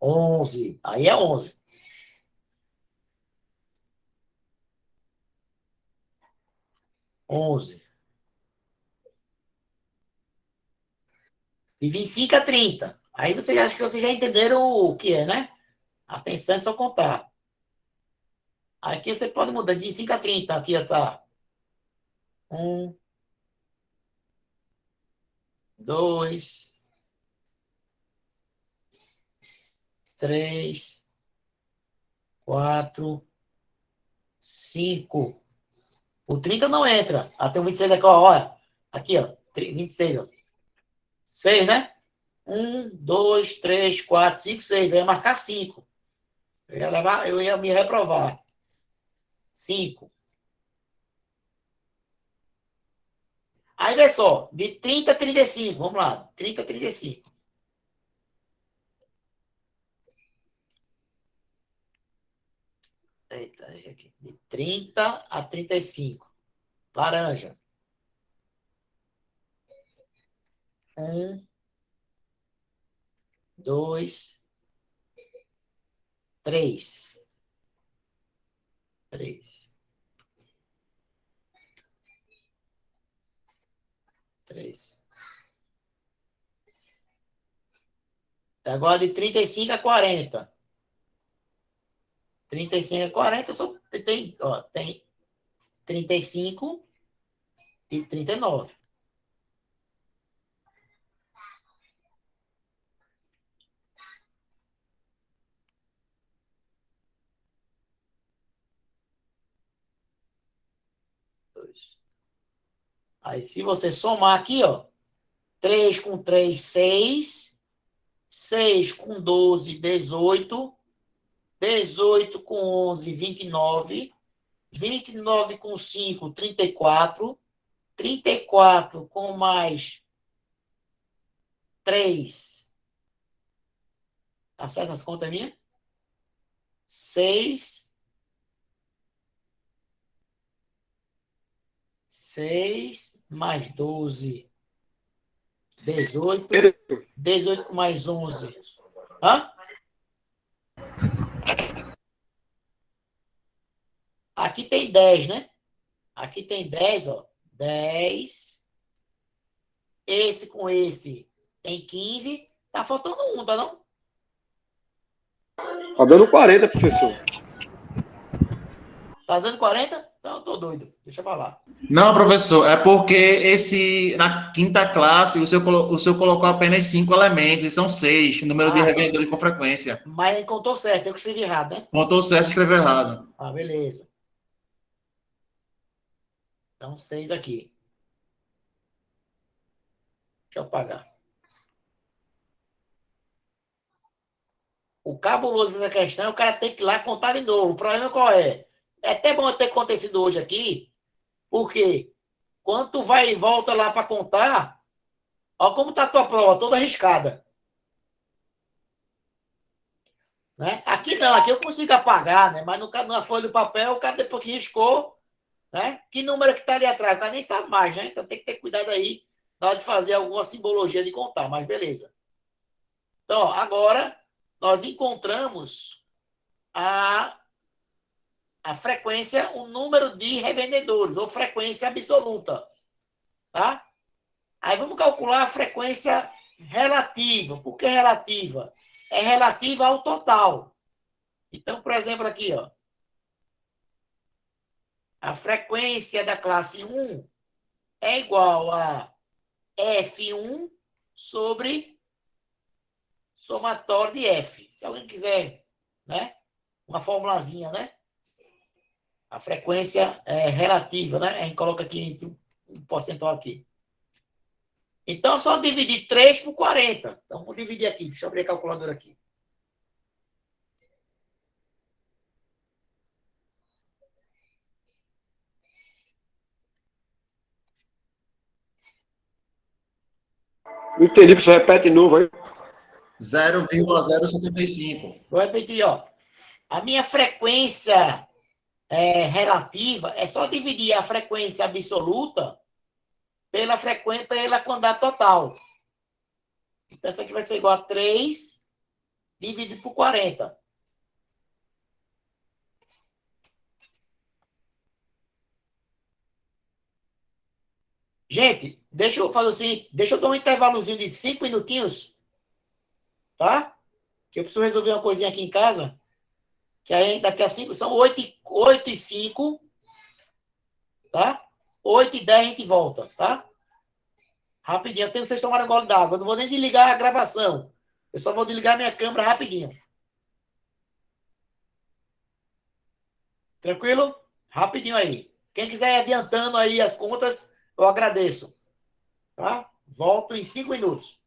11. Aí é 11. De 25 a 30. Aí você acha que vocês já entenderam o que é, né? Atenção, é só contar. Aqui você pode mudar de 25 a 30. Aqui, ó, tá. 1, 2, 3, 4, 5. O 30 não entra. Até o 26 aqui, ó. Olha. Aqui, ó. 26, ó. 6, né? 1, 2, 3, 4, 5, 6. Eu ia marcar 5. Eu ia me reprovar. 5. Aí, vê só. De 30 a 35. Vamos lá. 30 a 35. Eita, aqui. De 30 a 35. Laranja. 1, 2, 3. 3. 3. Agora de 35 a 40. 35 a 40 só tem, ó, tem 35 e 39. Aí, se você somar aqui, ó, 3 com 3, 6. 6 com 12, 18. 18 com 11, 29. 29 com 5, 34. 34 com mais 3. Tá certo as contas minhas? 6. 6 mais 12. 18. 18 com mais 11. Hã? Aqui tem 10, né? Aqui tem 10, ó. 10. Esse com esse tem 15. Tá faltando um, tá não? Tá dando 40, professor. Tá dando 40? Então eu tô doido. Deixa eu falar. Não, professor, é porque na quinta classe, o senhor colocou apenas 5 elementos, e são 6, número de revendedores com frequência. Mas ele contou certo, eu que escrevi errado, né? Contou certo e escreveu errado. Ah, beleza. Então, 6 aqui. Deixa eu apagar. O cabuloso da questão é o cara ter que ir lá contar de novo. O problema qual é? é até bom ter acontecido hoje aqui, porque quando tu vai e volta lá para contar, ó como tá a tua prova, toda arriscada. Né? Aqui não, aqui eu consigo apagar, né? Mas na folha do papel, o cara depois que riscou, né? Que número que está ali atrás? O cara nem sabe mais, né? Então tem que ter cuidado aí na hora de fazer alguma simbologia de contar, mas beleza. Então, ó, agora nós encontramos a frequência, o número de revendedores, ou frequência absoluta. Tá? Aí vamos calcular a frequência relativa. Por que relativa? É relativa ao total. Então, por exemplo, aqui, ó, a frequência da classe 1 é igual a F1 sobre somatório de F. Se alguém quiser, né? Uma formulazinha, né? A frequência é relativa, né? A gente coloca aqui um percentual aqui. Então, é só dividir 3 por 40. Então, vamos dividir aqui. Deixa eu abrir a calculadora aqui. Não entendi, você repete de novo aí. 0,075. Vou repetir, ó. A minha frequência relativa é só dividir a frequência absoluta pela quantidade total. Então, isso aqui vai ser igual a 3 dividido por 40. Gente, deixa eu fazer assim, deixa eu dar um intervalozinho de 5 minutinhos, tá? Que eu preciso resolver uma coisinha aqui em casa, que aí daqui a 5, são 8 e 5, tá? 8 e 10 a gente volta, tá? Rapidinho, eu tenho que vocês tomarem um gole d'água, eu não vou nem desligar a gravação, eu só vou desligar minha câmera rapidinho. Tranquilo? Rapidinho aí. Quem quiser ir adiantando aí as contas, eu agradeço, tá? Volto em 5 minutos.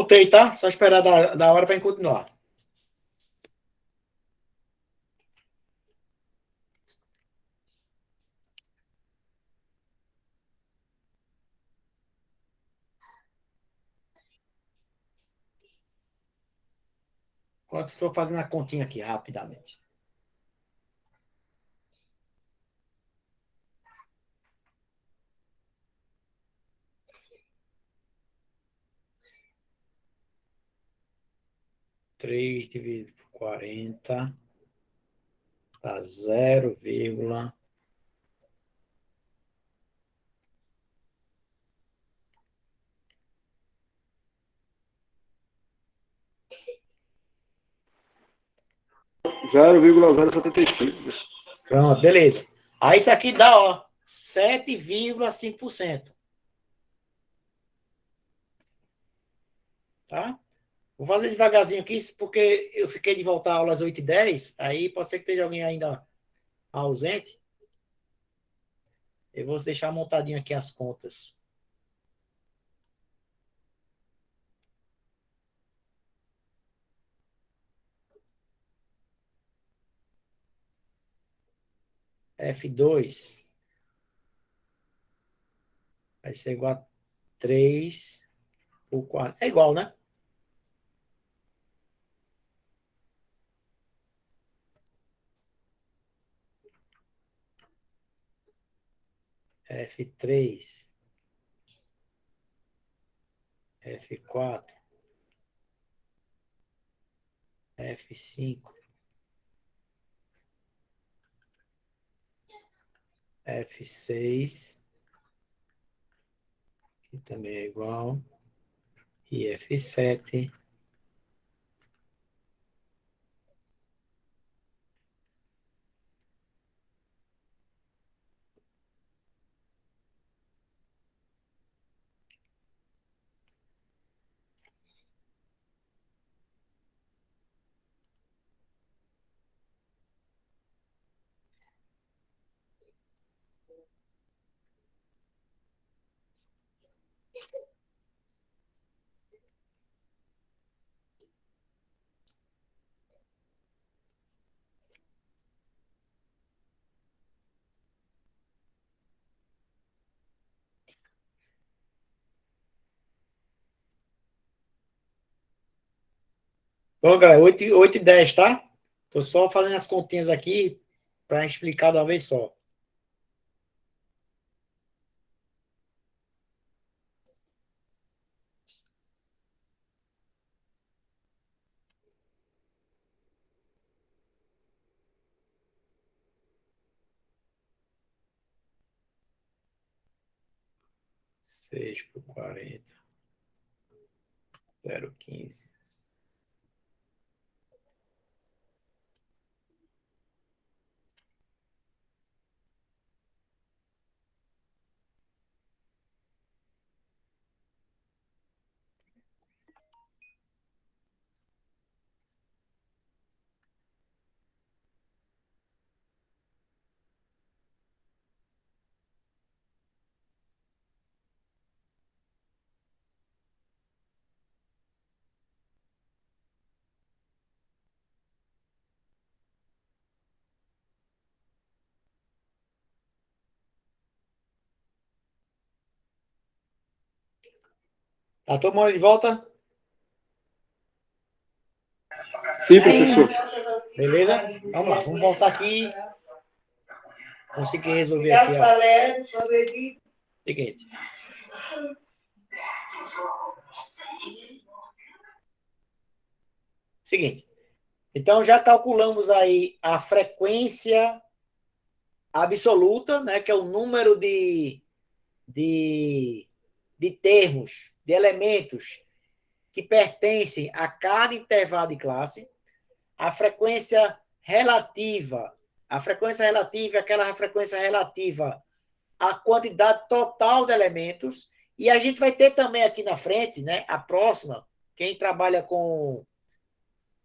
voltei, tá? Só esperar da hora para continuar. Enquanto estou fazendo a continha aqui, rapidamente. Três dividido por 40 dá 0,... 0,075. Pronto, beleza. Aí isso aqui dá, ó, 7,5%. Tá? Vou fazer devagarzinho aqui, porque eu fiquei de voltar às aulas 8h10, aí pode ser que esteja alguém ainda ausente. Eu vou deixar montadinho aqui as contas. F2 vai ser igual a 3 por 4. É igual, né? F3, F4, F5, F6, que também é igual, e F7. Bom, galera, 8h10, tá? Tô só fazendo as continhas aqui para explicar de uma vez só. Seis por 40, 0,15. Tá todo mundo de volta? Sim, professor. Beleza? Vamos lá, vamos voltar aqui. Consegui resolver aqui, ó. Seguinte. Seguinte. Então, já calculamos aí a frequência absoluta, né, que é o número de termos, de elementos que pertencem a cada intervalo de classe. A frequência relativa é aquela frequência relativa à quantidade total de elementos. E a gente vai ter também aqui na frente, né, a próxima, quem trabalha com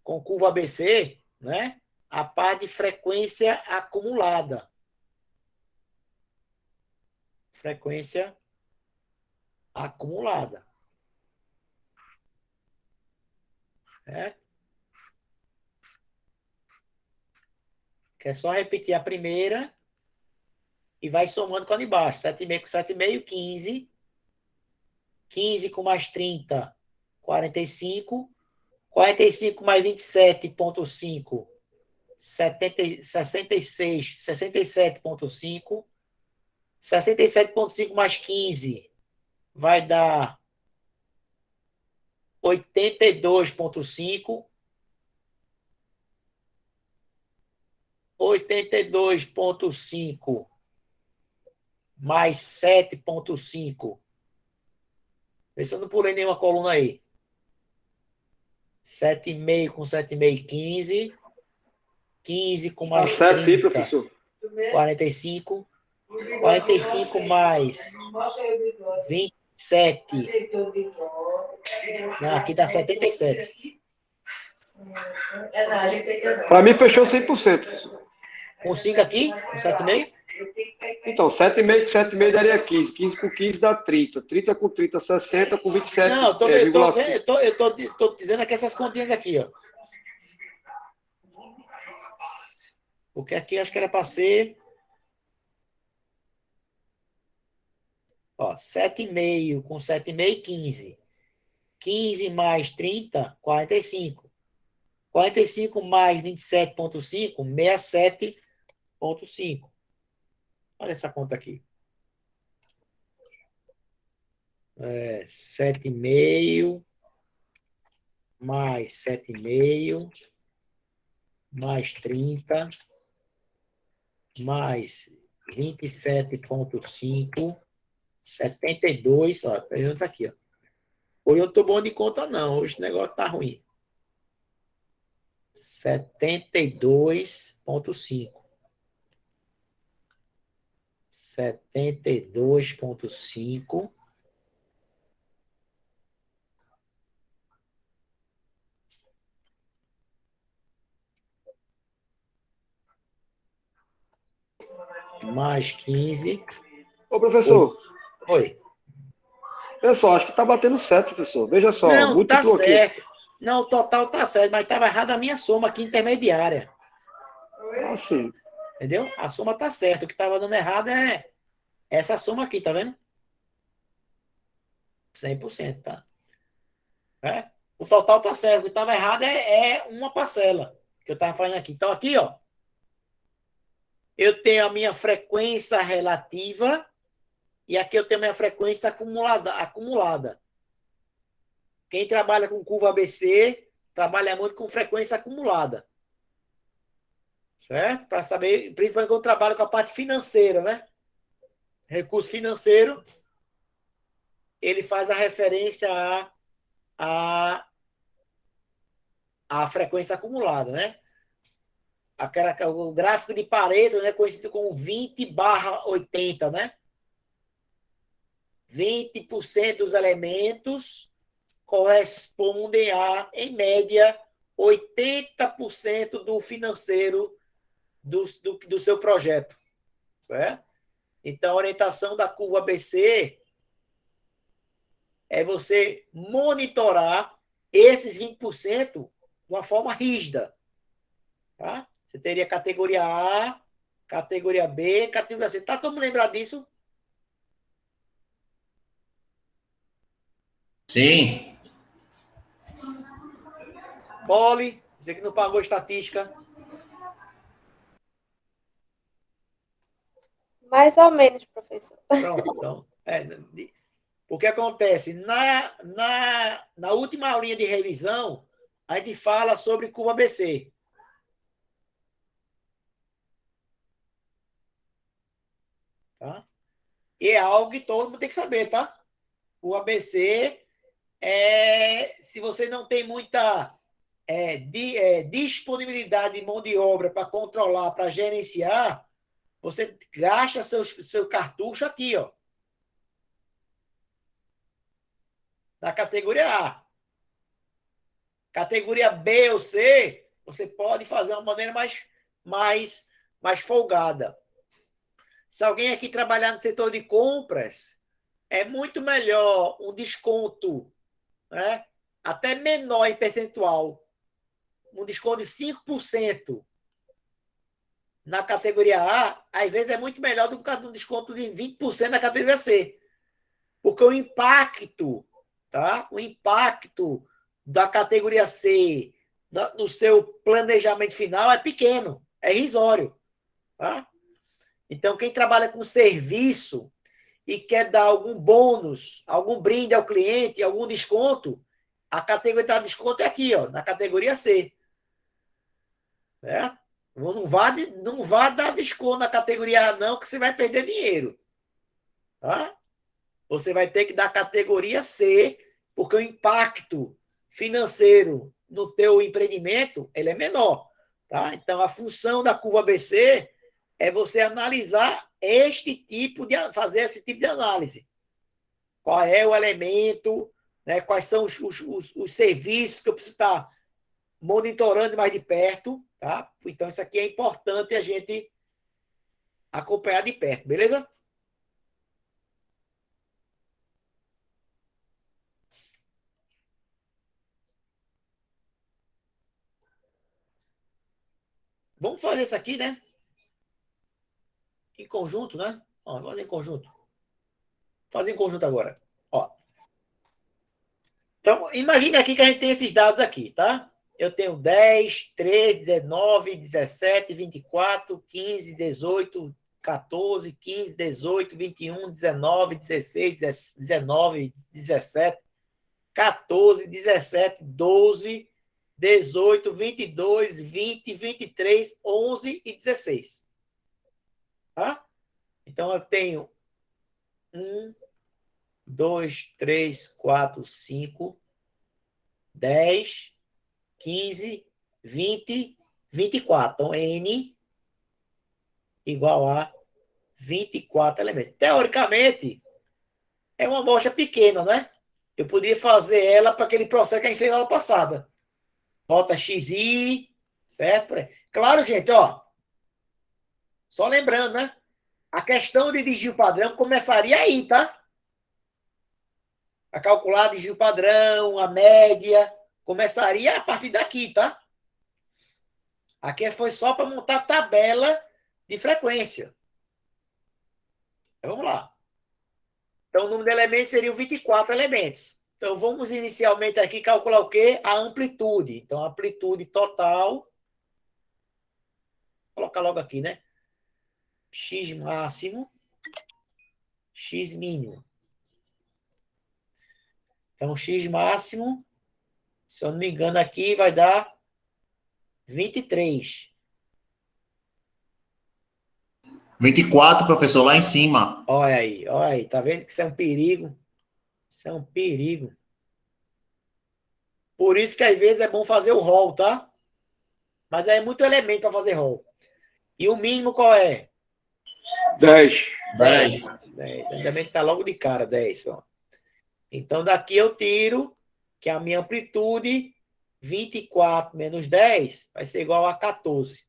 curva ABC, né, a parte de frequência acumulada. Frequência acumulada. Certo? Que é só repetir a primeira e vai somando com a de baixo. 7,5 com 7,5, 15. 15 com mais 30, 45. 45 mais 27,5, 66, 67,5. 67,5 mais 15 vai dar 82,5. 82,5 mais 7,5. Vê se eu não pulei nenhuma coluna aí. 7,5 com 7,5, 15. 15 com Tá mais certo aí, 30, professor. 45. 45 mais 27. Não, aqui dá 77. Para mim, fechou 100%, professor. Com 5 aqui, com 7,5? Então, 7,5 com 7,5 daria 15. 15 com 15 dá 30. 30 com 30, 60 com 27, Não, eu tô dizendo aqui essas continhas aqui, ó. Porque aqui acho que era para ser. Ó, 7,5 com 7,5, 15. 15 mais 30, 45. 45 mais 27,5, 67,5. Olha essa conta aqui. 7,5 mais 7,5 mais 30 mais 27,5, 72. Ó, a pergunta aqui, ó. Hoje eu não tô bom de conta, não. Hoje o negócio tá ruim. 72,5. 72,5 mais 15. Ô, professor, Oi. pessoal, acho que tá batendo certo, professor. Veja só, Não, tá múltiplo aqui. certo. Não, o total tá certo, mas estava errada a minha soma aqui intermediária. Assim. Entendeu? A soma tá certa. O que estava dando errado é essa soma aqui, tá vendo? 100%, tá? É? O total tá certo. O que estava errado é uma parcela que eu estava fazendo aqui. Então, aqui, ó, eu tenho a minha frequência relativa e aqui eu tenho a minha frequência acumulada. Quem trabalha com curva ABC trabalha muito com frequência acumulada. Certo? Para saber, principalmente quando eu trabalho com a parte financeira, né? Recurso financeiro, ele faz a referência a frequência acumulada, né? O gráfico de Pareto, né, conhecido como 20/80, né? 20% dos elementos correspondem a, em média, 80% do financeiro do seu projeto. Certo? Então, a orientação da curva ABC é você monitorar esses 20% de uma forma rígida. Tá? Você teria categoria A, categoria B, categoria C. Tá todo mundo lembrado disso? Sim. Poli, você que não pagou estatística. Mais ou menos, professor. Pronto. Então, o que acontece? Na última aulinha de revisão, a gente fala sobre curva ABC. Tá? E é algo que todo mundo tem que saber, tá? O ABC se você não tem muita disponibilidade de mão de obra para controlar, para gerenciar, você gasta seu cartucho aqui, ó. Na categoria A. Categoria B ou C, você pode fazer de uma maneira mais folgada. Se alguém aqui trabalhar no setor de compras, é muito melhor um desconto, né? até menor em percentual, um desconto de 5% na categoria A, às vezes é muito melhor do que um desconto de 20% na categoria C. Porque o impacto, tá? O impacto da categoria C no seu planejamento final é pequeno, é irrisório, tá? Então, quem trabalha com serviço e quer dar algum bônus, algum brinde ao cliente, algum desconto, a categoria de desconto é aqui, ó, na categoria C. Né? Não vá dar desconto na categoria A, não, que você vai perder dinheiro. Tá? Você vai ter que dar categoria C, porque o impacto financeiro no teu empreendimento ele é menor. Tá? Então, a função da curva ABC é você analisar fazer esse tipo de análise. Qual é o elemento, né? Quais são os serviços que eu preciso estar monitorando mais de perto, tá? Então, isso aqui é importante a gente acompanhar de perto, beleza? Vamos fazer isso aqui, né? Em conjunto, né? Ó, vamos fazer em conjunto. Fazer em conjunto agora. Ó. Então, imagine aqui que a gente tem esses dados aqui, tá? Eu tenho 10, 13, 19, 17, 24, 15, 18, 14, 15, 18, 21, 19, 16, 19, 17, 14, 17, 12, 18, 22, 20, 23, 11 e 16. Tá? Então, eu tenho 1, 2, 3, 4, 5, 10, 15, 20, 24. Então, N igual a 24 elementos. Teoricamente, é uma amostra pequena, né? Eu poderia fazer ela para aquele processo que a gente fez na aula passada. Rota XI, certo? Claro, gente, ó. Só lembrando, né? A questão de desvio padrão começaria aí, tá? A calcular desvio padrão, a média, começaria a partir daqui, tá? Aqui foi só para montar a tabela de frequência. Então, vamos lá. Então, o número de elementos seriam 24 elementos. Então, vamos inicialmente aqui calcular o quê? A amplitude. Então, a amplitude total. Vou colocar logo aqui, né? X máximo, X mínimo. Então, X máximo, se eu não me engano, aqui vai dar 23. 24, professor, lá em cima. Olha aí. Tá vendo que isso é um perigo? Isso é um perigo. Por isso que às vezes é bom fazer o roll, tá? Mas é muito elemento para fazer roll. E o mínimo qual é? 10. 10. 10. Ainda bem que tá logo de cara, 10. Ó. Então, daqui eu tiro que a minha amplitude, 24 menos 10, vai ser igual a 14.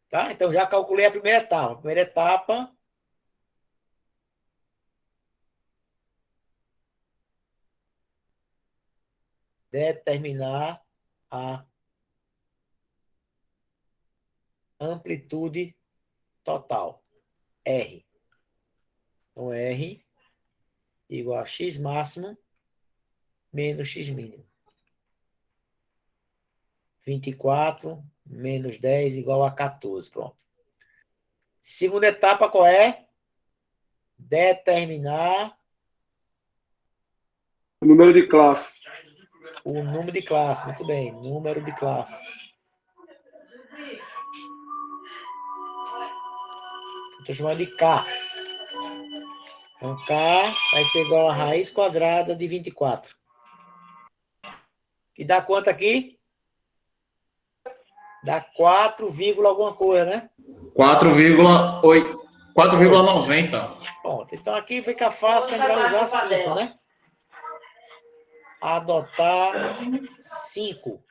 Tá? Então, já calculei a primeira etapa. A primeira etapa... determinar a amplitude total. R. Então, R igual a X máximo menos X mínimo. 24 menos 10 igual a 14. Pronto. Segunda etapa qual é? Determinar O número de classe. o número de classes. Muito bem. Número de classes. Estou chamando de K. Então, K vai ser igual a raiz quadrada de 24. Que dá quanto aqui? Dá 4, alguma coisa, né? 4,8. 4,90. Pronto. Então, aqui fica fácil que a gente vai usar 5, né? Adotar 5.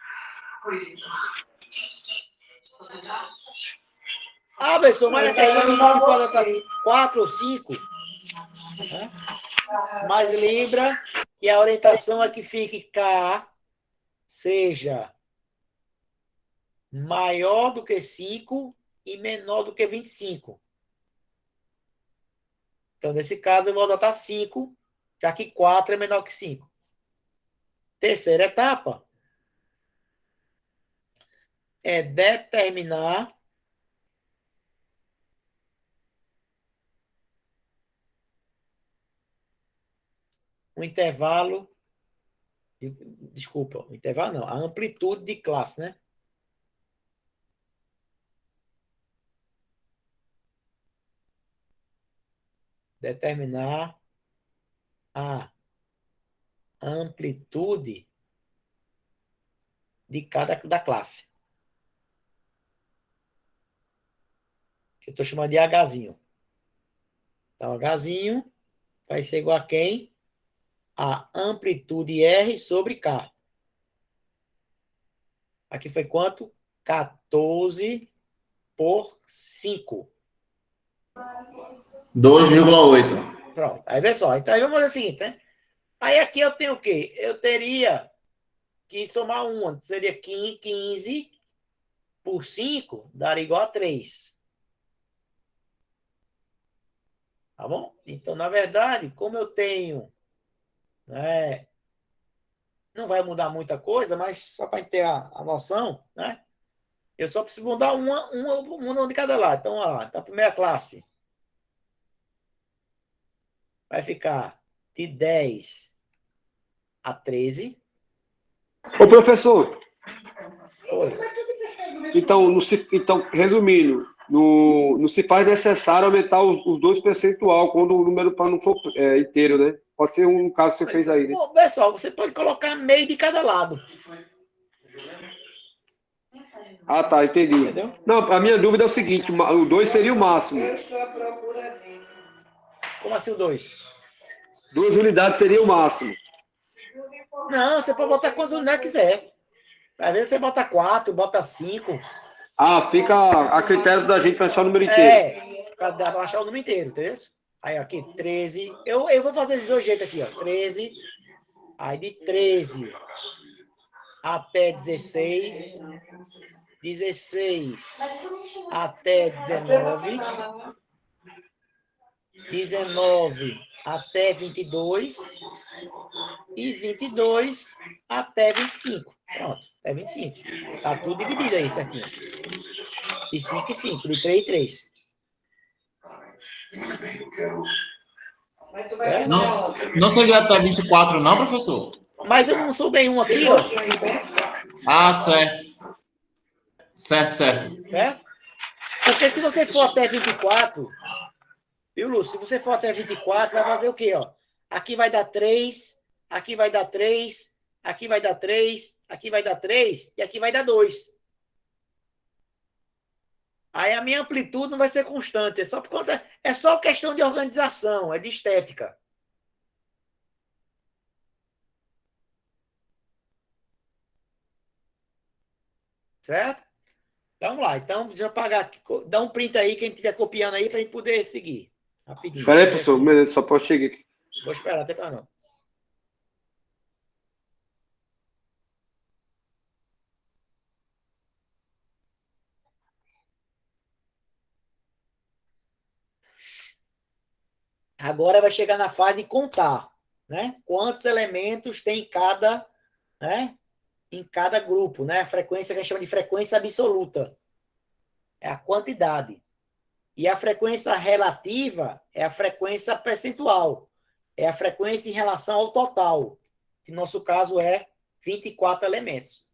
Ah, pessoal, mas a questão de pode adotar 4 ou 5? né? Mas lembra que a orientação é que fique K seja maior do que 5 e menor do que 25. Então, nesse caso, eu vou adotar 5, já que 4 é menor que 5. Terceira etapa é determinar o intervalo, desculpa, o intervalo não, a amplitude de classe, né? Determinar a amplitude de cada da classe. Que eu estou chamando de Hzinho. Então, Hzinho vai ser igual a quem? A amplitude R sobre K. Aqui foi quanto? 14 por 5. 2,8. Pronto. Aí, vê só. Então, aí vamos fazer o seguinte, né? Aí aqui eu tenho o quê? Eu teria que somar uma. Seria 15 por 5, daria igual a 3. Tá bom? Então, na verdade, como eu tenho, né, não vai mudar muita coisa, mas só para ter a noção, né? Eu só preciso mudar uma de cada lado. Então, ó, então, a primeira classe vai ficar de 10 a 13. Ô, professor, Oi. então, resumindo, não se faz necessário aumentar os dois percentual quando o número para não for inteiro, né? Pode ser um caso que você fez aí, né? Bom, pessoal, você pode colocar meio de cada lado. Ah, tá, entendi. Entendeu? Não, a minha dúvida é o seguinte, o 2 seria o máximo. Como assim o 2? 2 unidades seria o máximo. Não, você pode botar quantas unidades quiser. Às vezes você bota 4, bota 5. Ah, fica a critério da gente pensar o número inteiro. Para baixar o número inteiro, entendeu? Aí, aqui, 13. Eu vou fazer de dois jeitos aqui, ó. 13. Aí, de 13 até 16. 16 até 19. 19 até 22. E 22 até 25. Pronto, é 25. Tá tudo dividido aí, certinho. De 5 e 5, de 3 e 3. Certo? Não seria até 24, não, professor? Mas eu não sou bem um aqui, ó. Ah, certo. Certo, certo. Certo? Porque se você for até 24, viu, Lúcio? Se você for até 24, vai fazer o quê, ó? Aqui vai dar 3, aqui vai dar 3, aqui vai dar 3, aqui vai dar 3 e aqui vai dar 2. Aí a minha amplitude não vai ser constante, é só questão de organização, é de estética. Certo? Então, vamos lá. Então, deixa eu apagar aqui. Dá um print aí, quem estiver copiando aí, para a gente poder seguir. Rapidinho. Espera aí, professor, beleza, só posso chegar aqui. Vou esperar, até para não. Agora vai chegar na fase de contar, né? Quantos elementos tem né? Em cada grupo, né? A frequência que a gente chama de frequência absoluta. É a quantidade. E a frequência relativa é a frequência percentual. É a frequência em relação ao total. Que no nosso caso é 24 elementos.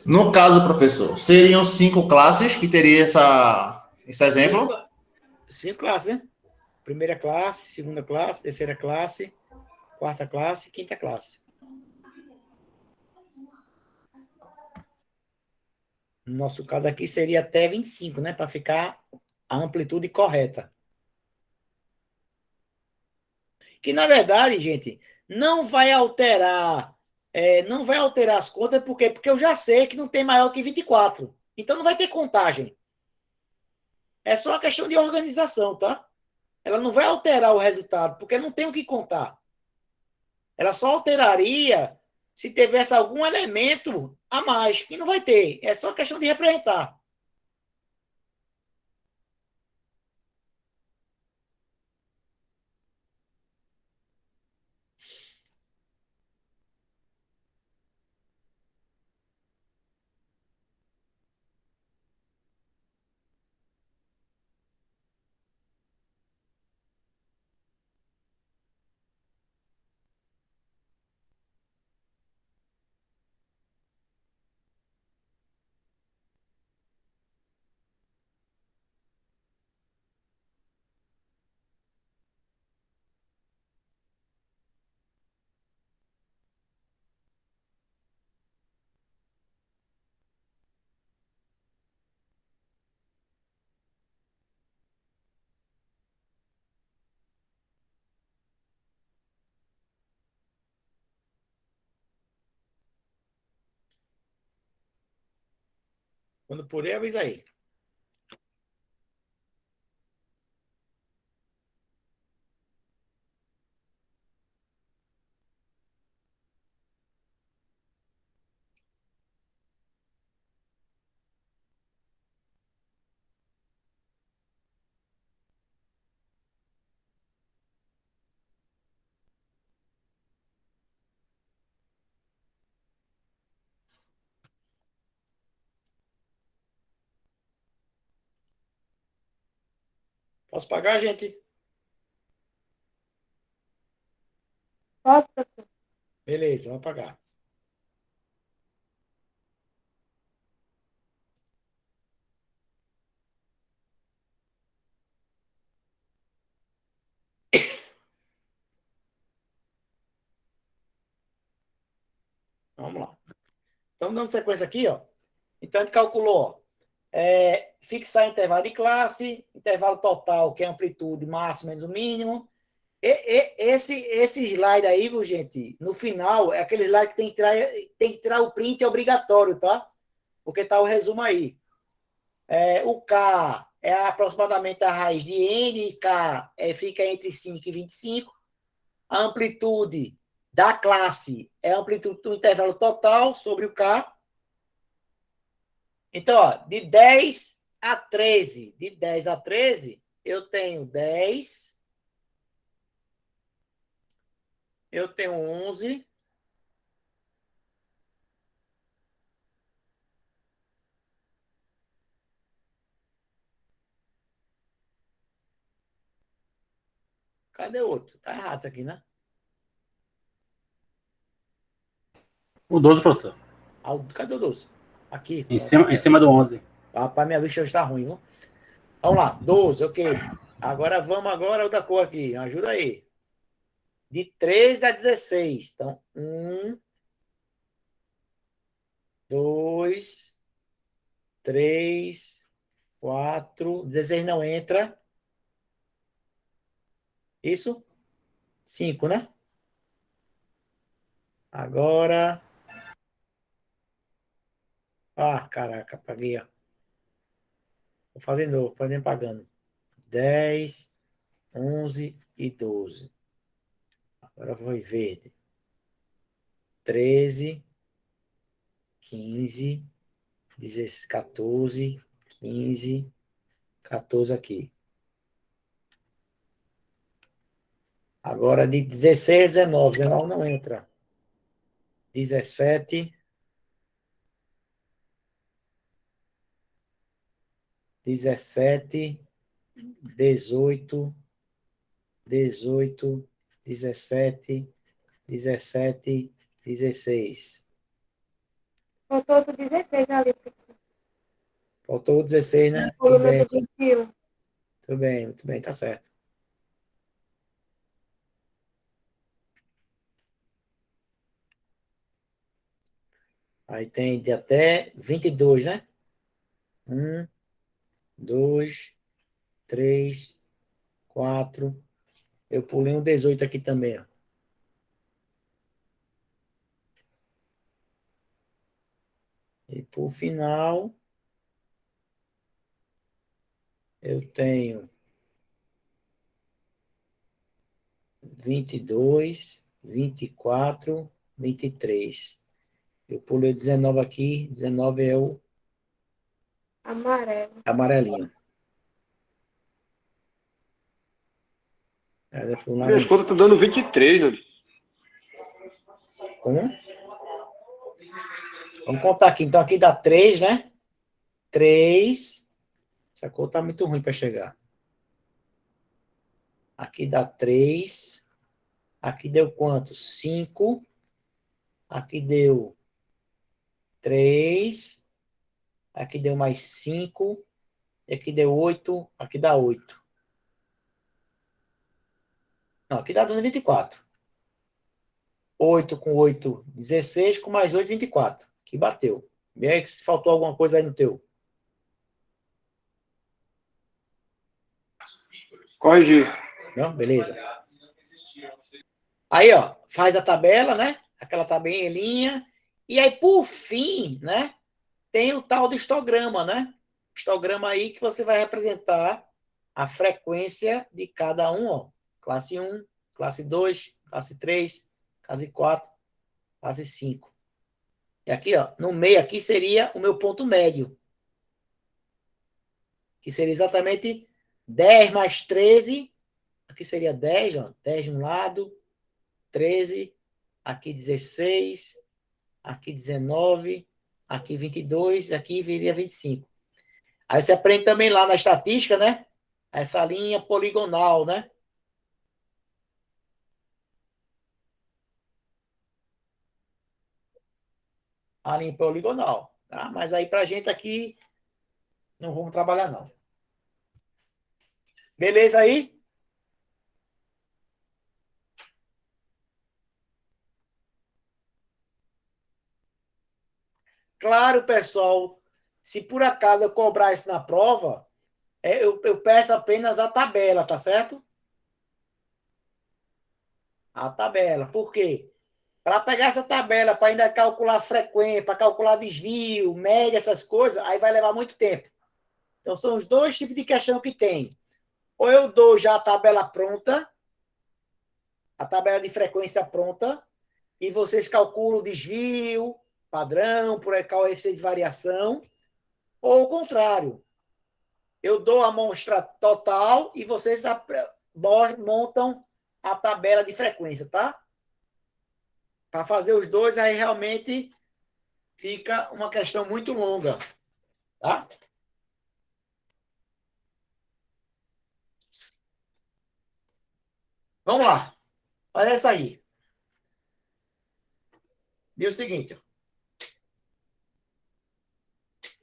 No caso, professor, seriam 5 classes que teria esse exemplo? Cinco classes, né? Primeira classe, segunda classe, terceira classe, quarta classe, quinta classe. No nosso caso aqui seria até 25, né? Para ficar a amplitude correta. Que, na verdade, gente, não vai alterar, não vai alterar as contas, por quê? Porque eu já sei que não tem maior que 24. Então não vai ter contagem. É só uma questão de organização, tá? Ela não vai alterar o resultado, porque não tem o que contar. Ela só alteraria se tivesse algum elemento a mais, que não vai ter. É só questão de representar. Quando puder, avisa aí. Posso pagar, gente? Pode, professor. Beleza, vou pagar. Vamos lá. Estamos dando sequência aqui, ó. Então, a gente calculou, ó, fixar intervalo de classe, intervalo total, que é amplitude máxima menos o mínimo. Esse slide aí, viu, gente, no final, é aquele slide que tem que tirar o print obrigatório, tá? Porque tá o resumo aí. O K é aproximadamente a raiz de N, e K fica entre 5 e 25. A amplitude da classe é a amplitude do intervalo total sobre o K. Então, ó, de 10 a 13, eu tenho 10, eu tenho 11, cadê o outro? Tá errado isso aqui, né? O 12, professor. Cadê o 12? Aqui. Em Ó, tá cima, em certo. cima do 11. Rapaz, minha vista está ruim, viu? Vamos lá, 12, ok. Agora vamos outra cor aqui. Ajuda aí. De 13 a 16. Então, 1, 2, 3, 4. 16 não entra. Isso? 5, né? Agora. Ah, caraca, paguei, ó. Vou fazer de novo, fazendo pagando. 10, 11 e 12. Agora vou em verde. 13, 15, 16, 14, 15, 14 aqui. Agora de 16 a 19. 19 não entra. 17, 17, 18, 18, 17, 17, 16. Faltou outro 16 ali, professor. Faltou o 16, né? Tudo Coluna bem, do 21. muito bem, tá certo. Aí tem de até 22, né? 1, 2, 3, 4. Eu pulei um 18 aqui também, ó. E por final, eu tenho 22, 24, 23. Eu pulei o 19 aqui. 19 é o Amarelo. amarelinho. Ela foi um Minhas laranja. contas estão dando 23, né? Como? Vamos contar aqui. Então, aqui dá 3, né? 3. Essa cor tá muito ruim para chegar. Aqui dá 3. Aqui deu quanto? 5. Aqui deu 3. Aqui deu mais 5. E aqui deu 8. Aqui dá 8. Não, aqui dá dando 24. 8 com 8, 16. Com mais 8, 24. Aqui bateu. Vê aí se faltou alguma coisa aí no teu. Corrigir. Não? Beleza. Aí, ó, faz a tabela, né? Aquela tabelinha. E aí, por fim, né? Tem o tal do histograma, né? Histograma aí que você vai representar a frequência de cada um, ó. Classe 1, classe 2, classe 3, classe 4, classe 5. E aqui, ó, no meio aqui seria o meu ponto médio. Que seria exatamente 10 mais 13. Aqui seria 10, ó. 10 de um lado, 13, aqui 16, aqui 19, aqui 22, aqui viria 25. Aí você aprende também lá na estatística, né? Essa linha poligonal, né? A linha poligonal, tá? Mas aí pra gente aqui não vamos trabalhar não. Beleza aí? Claro, pessoal, se por acaso eu cobrar isso na prova, eu peço apenas a tabela, tá certo? A tabela. Por quê? Para pegar essa tabela, para ainda calcular frequência, para calcular desvio, média, essas coisas, aí vai levar muito tempo. Então, são os dois tipos de questão que tem. Ou eu dou já a tabela pronta, a tabela de frequência pronta, e vocês calculam o desvio, padrão, por aí, coeficiente de variação, ou o contrário. Eu dou a amostra total e vocês montam a tabela de frequência, tá? Para fazer os dois, aí realmente fica uma questão muito longa, tá? Vamos lá. Olha essa aí. Diz o seguinte.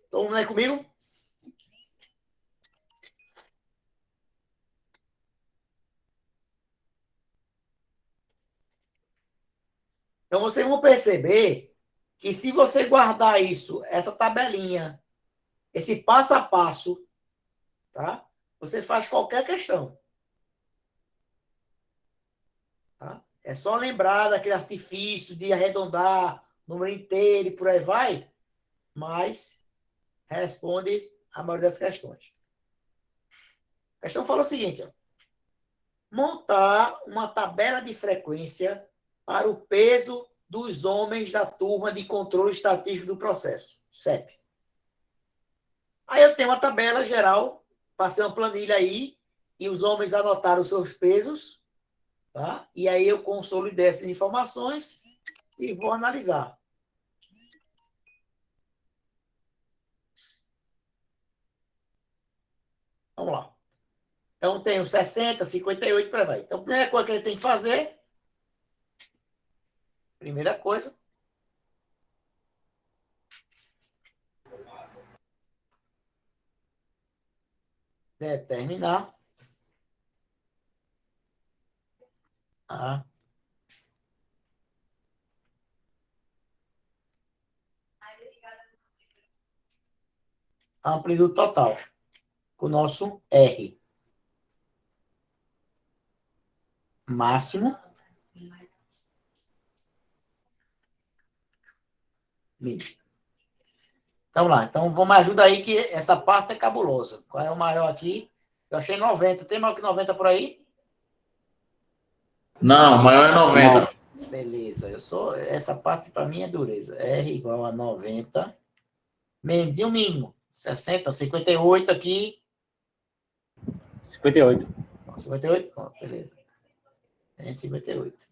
Todo mundo aí comigo? Então, vocês vão perceber que se você guardar isso, essa tabelinha, esse passo a passo, tá? Você faz qualquer questão. Tá? É só lembrar daquele artifício de arredondar número inteiro e por aí vai, mas responde a maioria das questões. A questão fala o seguinte, ó. Montar uma tabela de frequência para o peso dos homens da turma de controle estatístico do processo, CEP. Aí eu tenho uma tabela geral, passei uma planilha aí, e os homens anotaram os seus pesos, tá? E aí eu consolidei essas informações e vou analisar. Vamos lá. Então, tenho 60, 58, para vai. Então, a primeira coisa que ele tem que fazer, primeira coisa, determinar a amplitude total, o nosso R máximo, mínimo. Então lá, então vamos ajudar aí que essa parte é cabulosa. Qual é o maior aqui? Eu achei 90. Tem maior que 90 por aí? Não, o maior é 90. Beleza, essa parte para mim é dureza. R igual a 90. Medir o mínimo. 60, 58 aqui. 58. 58? Ó, beleza. É 58.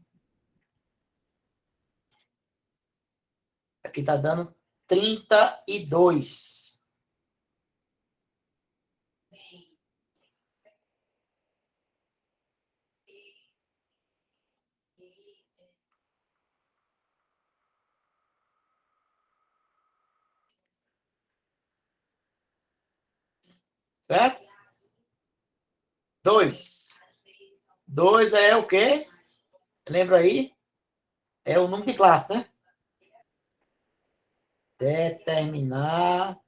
Aqui está dando 32. Certo? 2. 2 é o quê? Lembra aí? É o número de classe, né? Determinar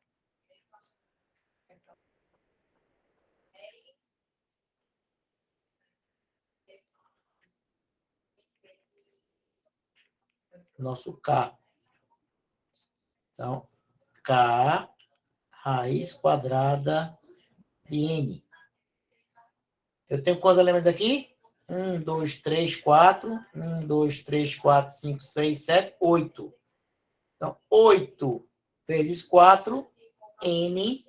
nosso K. Então, K raiz quadrada de N. Eu tenho quantos elementos aqui? 1, 2, 3, 4. 1, 2, 3, 4, 5, 6, 7, 8. Então, 8 vezes 4, N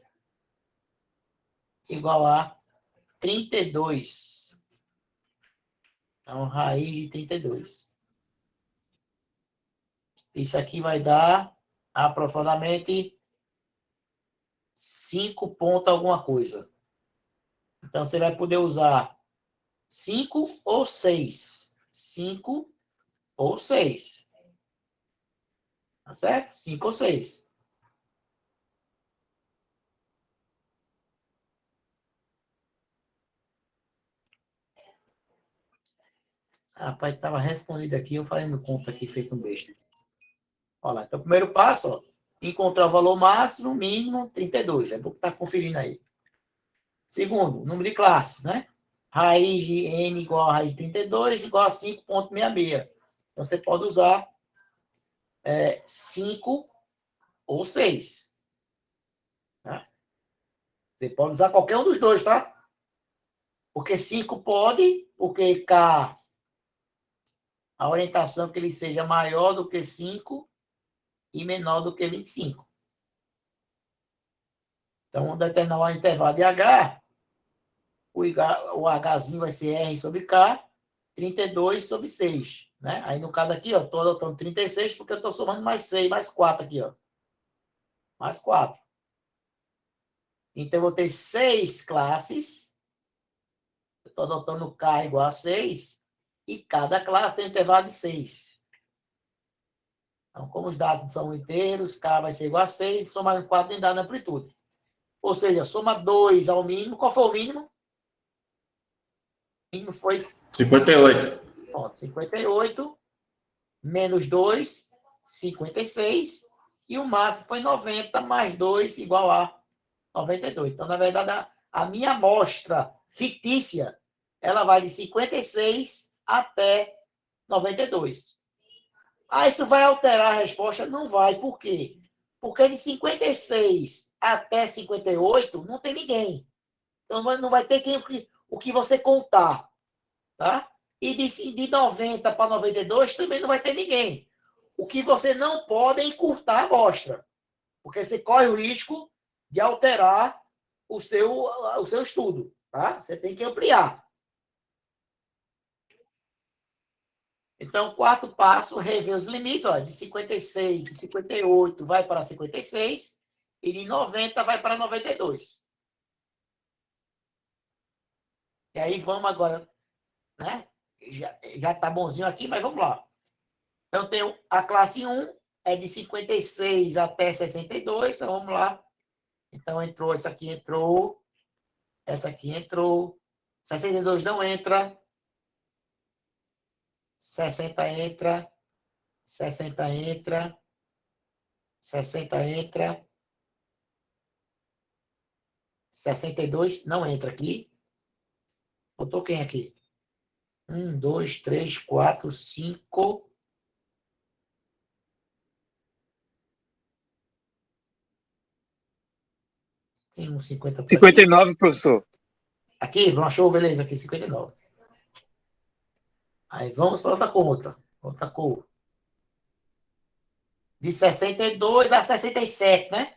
igual a 32. Então, raiz de 32. Isso aqui vai dar aproximadamente 5 ponto alguma coisa. Então, você vai poder usar 5 ou 6. 5 ou 6. Tá certo? 5 ou 6. Rapaz, estava respondido aqui, eu fazendo conta aqui, feito um besta. Olha lá, então, o primeiro passo, ó, encontrar o valor máximo, mínimo, 32. É bom que está conferindo aí. Segundo, número de classes, né? Raiz de N igual a raiz de 32 igual a 5,66. Então, você pode usar 5 ou 6. Tá? Você pode usar qualquer um dos dois, tá? Porque 5 pode, porque K, a orientação é que ele seja maior do que 5 e menor do que 25. Então, determinar o intervalo de H, o Hzinho vai ser R sobre K, 32 sobre 6. Né? Aí, no caso aqui, estou adotando 36 porque eu estou somando mais 6, mais 4 aqui. Ó. Mais 4. Então, eu vou ter 6 classes. Eu estou adotando K igual a 6. E cada classe tem um intervalo de 6. Então, como os dados são inteiros, K vai ser igual a 6, somar 4 em dado na amplitude. Ou seja, soma 2 ao mínimo. Qual foi o mínimo? O mínimo foi 58. Pronto, 58, menos 2, 56, e o máximo foi 90 mais 2 igual a 92. Então, na verdade, a minha amostra fictícia, ela vai de 56 até 92. Ah, isso vai alterar a resposta? Não vai. Por quê? Porque de 56 até 58 não tem ninguém. Então, não vai ter o que você contar. Tá? E de 90 para 92 também não vai ter ninguém. O que você não pode é encurtar a amostra. Porque você corre o risco de alterar o seu estudo. Tá? Você tem que ampliar. Então, quarto passo, rever os limites. Ó, de 56, de 58 vai para 56 e de 90 vai para 92. E aí vamos agora, né? Já tá bonzinho aqui, mas vamos lá. Então, tem a classe 1, é de 56 até 62. Então, vamos lá. Então, isso aqui entrou Essa aqui entrou. 62 não entra. 60 entra. 60 entra. 60 entra. 62 não entra aqui. Botou quem aqui? 1, 2, 3, 4, 5. Tem um 50 por aqui. 59, professor. Aqui, não achou? Beleza, aqui 59. Aí vamos para outra conta. Outra cor. De 62 a 67, né?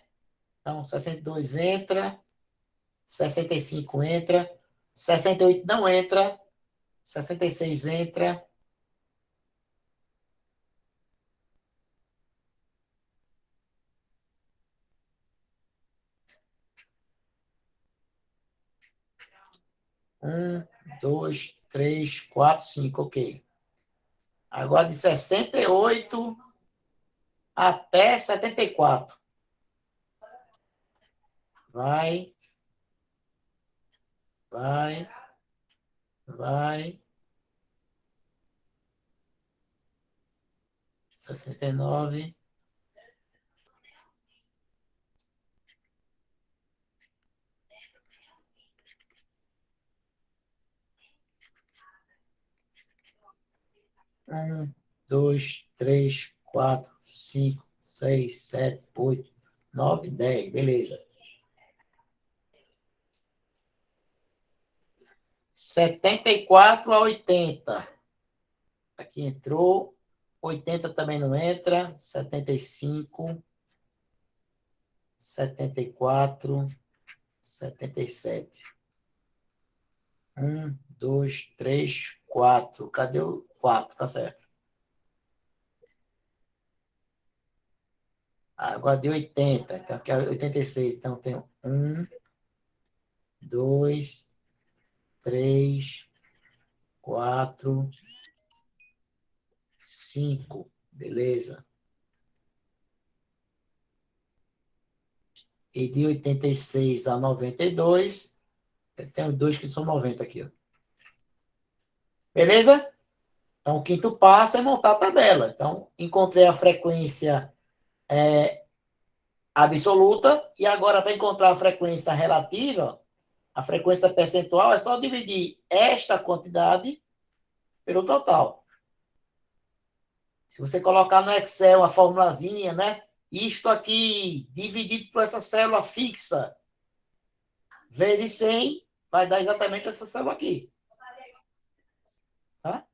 Então, 62 entra. 65 entra. 68 não entra. 66 entra. Um, 2, 3, 4, 5, ok. Agora de 68 até 74. Vai. Vai. Vai. 69. Um, 2, 3, 4, 5, 6, 7, 8, 9, 10. Beleza. 74 a 80. Aqui entrou. 80 também não entra. 75. 74. 77. 1, 2, 3, 4. Cadê o 4? Tá certo. Agora de 80. Então, aqui é 86. Então, tem 1, 2, 3, 4, 5. Beleza. E de 86 a 92, tem os dois que são 90 aqui. Ó. Beleza? Então, o quinto passo é montar a tabela. Então, encontrei a frequência absoluta, e agora, para encontrar a frequência relativa, a frequência percentual, é só dividir esta quantidade pelo total. Se você colocar no Excel a formulazinha, né? Isto aqui, dividido por essa célula fixa, vezes 100, vai dar exatamente essa célula aqui. Tá?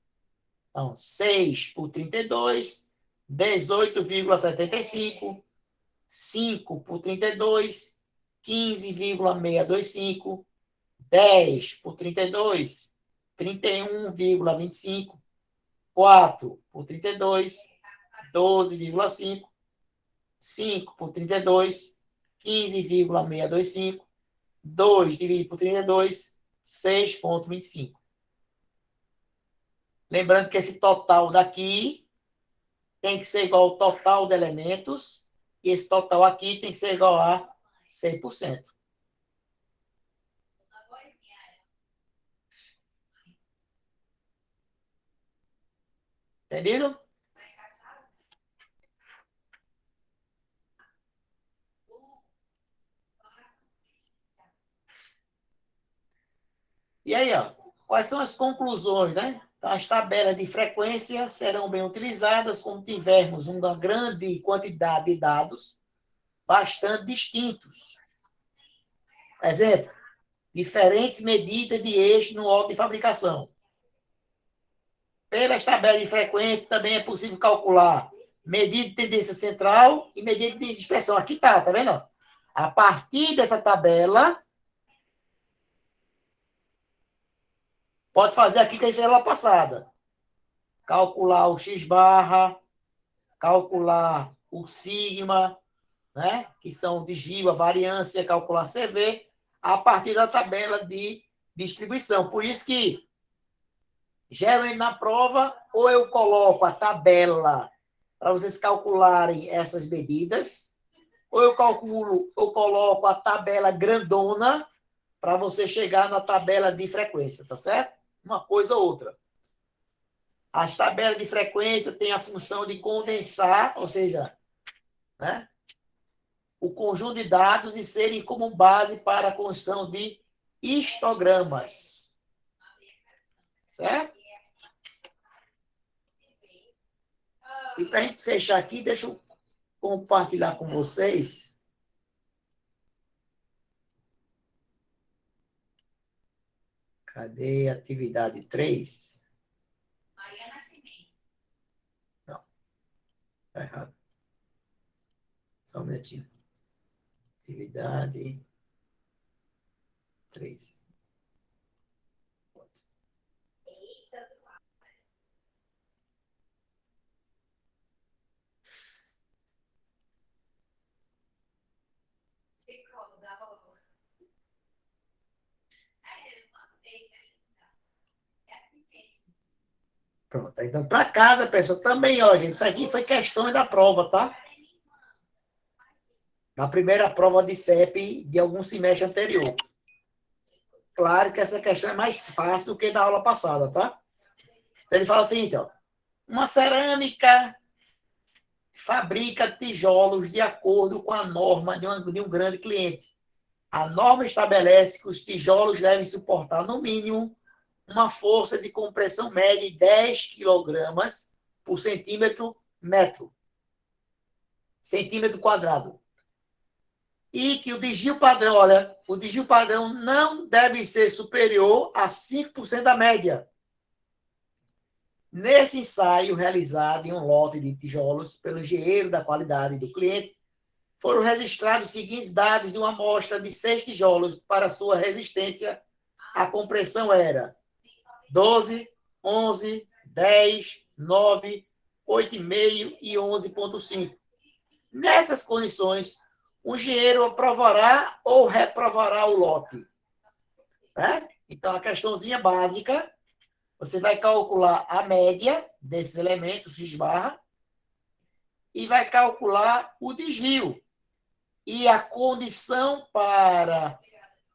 Então, 6 por 32, 18,75. 5 por 32, 15,625. 10 por 32, 31,25. 4 por 32, 12,5. 5 por 32, 15,625. 2 dividido por 32, 6,25. Lembrando que esse total daqui tem que ser igual ao total de elementos, e esse total aqui tem que ser igual a 100%. Entendido? E aí, ó, quais são as conclusões, né? Então, as tabelas de frequência serão bem utilizadas quando tivermos uma grande quantidade de dados bastante distintos. Exemplo, diferentes medidas de eixo no óleo de fabricação. Pelas tabelas de frequência também é possível calcular medida de tendência central e medida de dispersão. Aqui tá vendo? A partir dessa tabela, pode fazer aqui que a gente fez lá passada. Calcular o x-barra, calcular o sigma, né? Que são de Gil, a variância, calcular CV, a partir da tabela de distribuição. Por isso que, geralmente na prova, ou eu coloco a tabela para vocês calcularem essas medidas, ou eu coloco a tabela grandona para você chegar na tabela de frequência, tá certo? Uma coisa ou outra. As tabelas de frequência têm a função de condensar, ou seja, né, o conjunto de dados e serem como base para a construção de histogramas. Certo? E para a gente fechar aqui, deixa eu compartilhar com vocês. Cadê a atividade 3? Não, está errado. Só um minutinho. Atividade 3. Pronto. Então, para casa, pessoal, também, ó, gente, isso aqui foi questões da prova, tá? Na primeira prova de CEP de algum semestre anterior. Claro que essa questão é mais fácil do que da aula passada, tá? Então, ele fala assim, então, uma cerâmica fabrica tijolos de acordo com a norma de um grande cliente. A norma estabelece que os tijolos devem suportar, no mínimo, uma força de compressão média de 10 kg por centímetro quadrado. E que o desvio padrão, olha, o desvio padrão não deve ser superior a 5% da média. Nesse ensaio realizado em um lote de tijolos pelo engenheiro da qualidade do cliente, foram registrados os seguintes dados de uma amostra de 6 tijolos para sua resistência. A compressão era 12, 11, 10, 9, 8,5 e 11,5. Nessas condições, o engenheiro aprovará ou reprovará o lote. Né? Então, a questãozinha básica, você vai calcular a média desses elementos, x barra, e vai calcular o desvio. E a condição para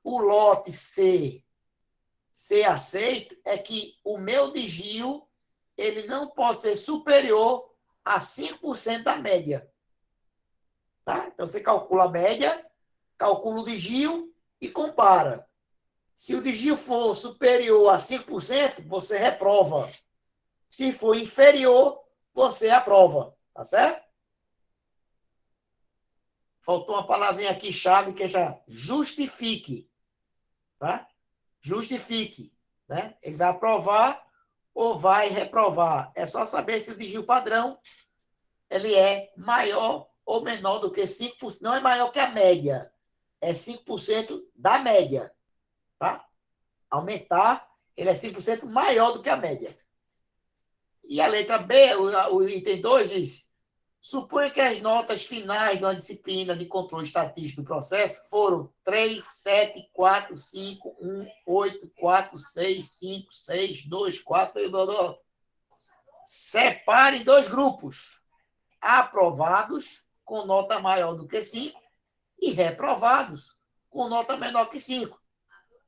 o lote ser aceito é que o meu desvio ele não pode ser superior a 5% da média. Tá? Então, você calcula a média, calcula o desvio e compara. Se o desvio for superior a 5%, você reprova. Se for inferior, você aprova. Tá certo? Faltou uma palavrinha aqui, chave, que é já justifique. Tá? Justifique. Né? Ele vai aprovar ou vai reprovar. É só saber se o desvio padrão ele é maior ou menor do que 5%. Não é maior que a média. É 5% da média. Tá? Aumentar, ele é 5% maior do que a média. E a letra B, o item 2 diz: suponha que as notas finais de uma disciplina de controle estatístico do processo foram 3, 7, 4, 5, 1, 8, 4, 6, 5, 6, 2, 4, blá, blá, blá. Separe em 2 grupos. Aprovados, com nota maior do que 5, e reprovados, com nota menor que 5.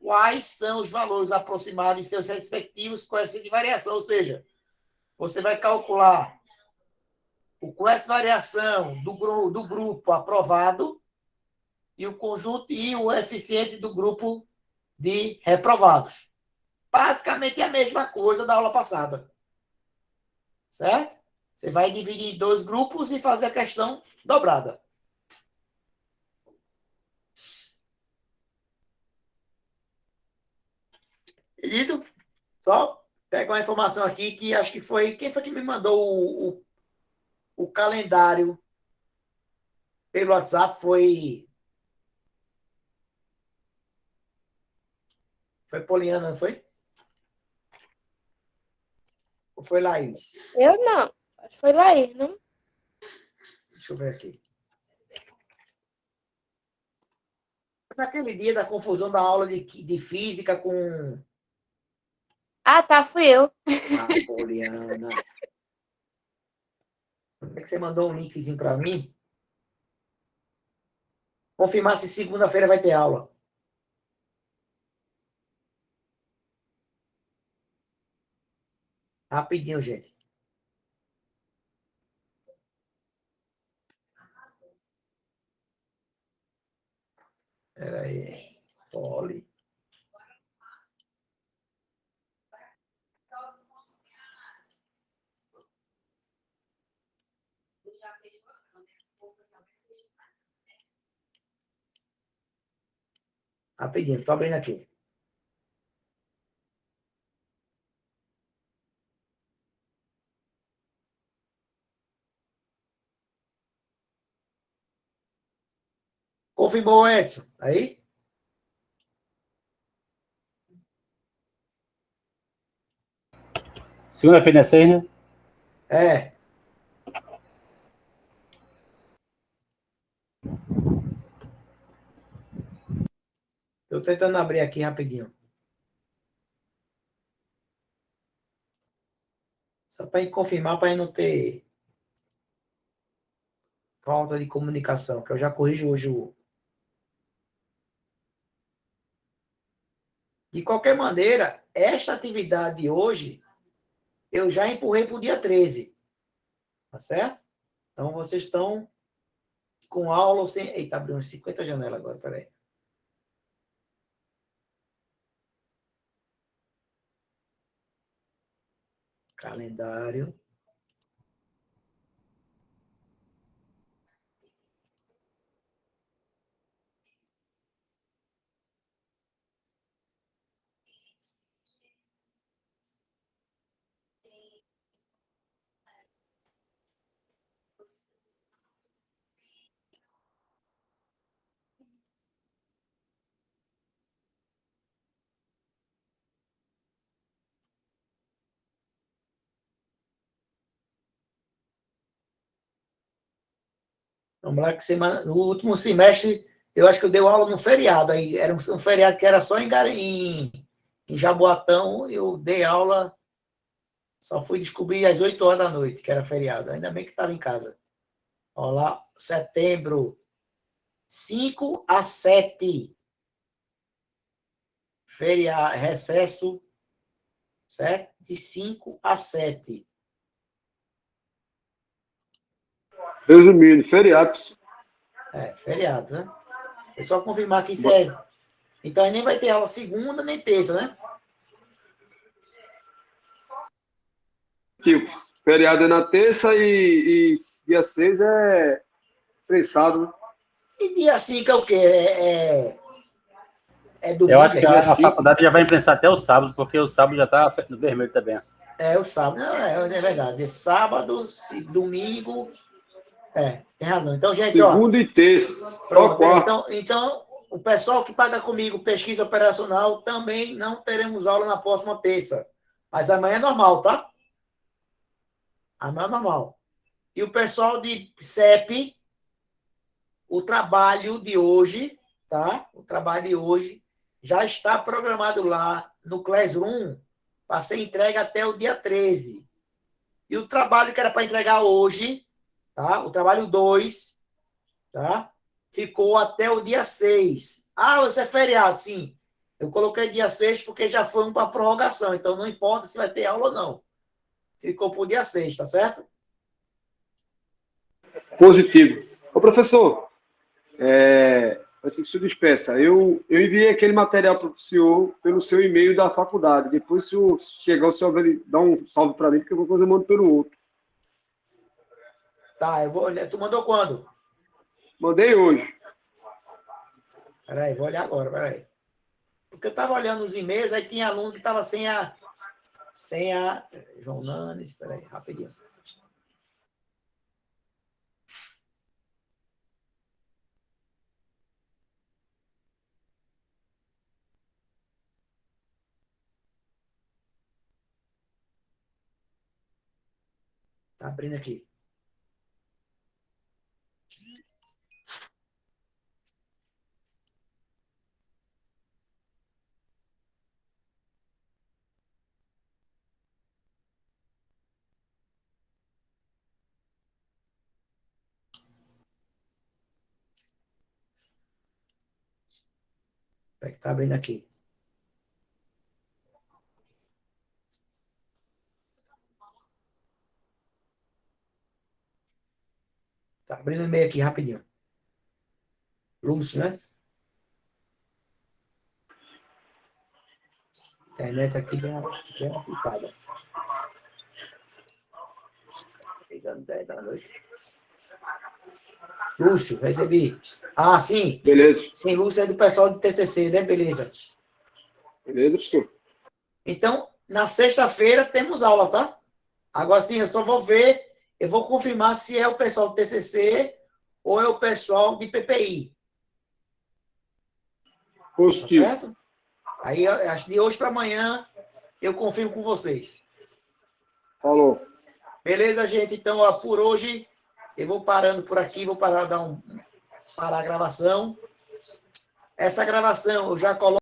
Quais são os valores aproximados em seus respectivos coeficientes de variação? Ou seja, você vai calcular o coeficiente de variação do grupo aprovado e o conjunto e o eficiente do grupo de reprovados. Basicamente é a mesma coisa da aula passada. Certo? Você vai dividir em 2 grupos e fazer a questão dobrada. Entendido? Só pega uma informação aqui que acho que foi... Quem foi que me mandou o calendário pelo WhatsApp? Foi Poliana, não foi? Ou foi Laís? Eu não. Acho que foi Laís, não? Deixa eu ver aqui. Naquele dia da confusão da aula de física com... Ah, tá, fui eu. Poliana. Como é que você mandou um linkzinho para mim? Confirmar se segunda-feira vai ter aula. Rapidinho, gente. Espera aí. Poli. Rapidinho, tô abrindo aqui. Confirmou, Edson. Aí? Segunda-feira é 6, né? É. Tô tentando abrir aqui rapidinho. Só para confirmar, para não ter falta de comunicação, que eu já corrijo hoje o. De qualquer maneira, esta atividade de hoje, eu já empurrei para o dia 13. Tá certo? Então, vocês estão com aula sem. Eita, abriu umas 50 janelas agora, peraí. Calendário. Vamos lá, que semana, no último semestre, eu acho que eu dei aula no feriado. Aí era um feriado que era só em Jaboatão. Eu dei aula, só fui descobrir às 8 horas da noite, que era feriado. Ainda bem que estava em casa. Olha lá, setembro, 5 a 7. Feriado, recesso, certo? De 5 a 7. Resumindo, feriados. Feriado, né? É só confirmar que isso é. Então, aí nem vai ter aula segunda nem terça, né? Tipo, feriado é na terça e dia 6 é prensado, né? E dia 5 é o quê? É Eu acho domingo, que é? Dia a 5. faculdade já vai imprensar até o sábado, porque o sábado já tá no vermelho também. É o sábado. Não, é verdade. É sábado, domingo. Tem razão. Então, gente, ó. Segunda e terça. Só Pronto. quarta. Então, o pessoal que paga comigo pesquisa operacional também não teremos aula na próxima terça. Mas amanhã é normal, tá? Amanhã é normal. E o pessoal de CEP, o trabalho de hoje, tá? O trabalho de hoje já está programado lá no Classroom para ser entregue até o dia 13. E o trabalho que era para entregar hoje, tá? O trabalho 2, tá? Ficou até o dia 6. Ah, isso é feriado, sim. Eu coloquei dia 6 porque já foi para prorrogação, então não importa se vai ter aula ou não. Ficou para o dia 6, tá certo? Positivo. Ô, professor, antes que o senhor despeça, eu enviei aquele material para o senhor pelo seu e-mail da faculdade. Depois, se o chegar, o senhor vai dar um salve para mim, porque eu vou fazer mando pelo outro. Tá, eu vou olhar. Tu mandou quando? Mandei hoje. Peraí, vou olhar agora, peraí. Porque eu estava olhando os e-mails, aí tinha aluno que estava sem a. João Nanes, peraí, rapidinho. Tá abrindo aqui. Peraí, que tá abrindo aqui. Tá abrindo o e-mail aqui rapidinho. Lúcio, né? Internet aqui bem aplicada. 6h10 da noite. Lúcio, recebi. Ah, sim. Beleza. Sim, Lúcio é do pessoal do TCC, né? Beleza. Beleza, professor? Então, na sexta-feira temos aula, tá? Agora sim, eu só vou ver, eu vou confirmar se é o pessoal do TCC ou é o pessoal de PPI. Tá Positivo. certo? Aí, acho que de hoje para amanhã, eu confirmo com vocês. Falou. Beleza, gente? Então, ó, por hoje, eu vou parando por aqui, vou parar a gravação. Essa gravação eu já coloco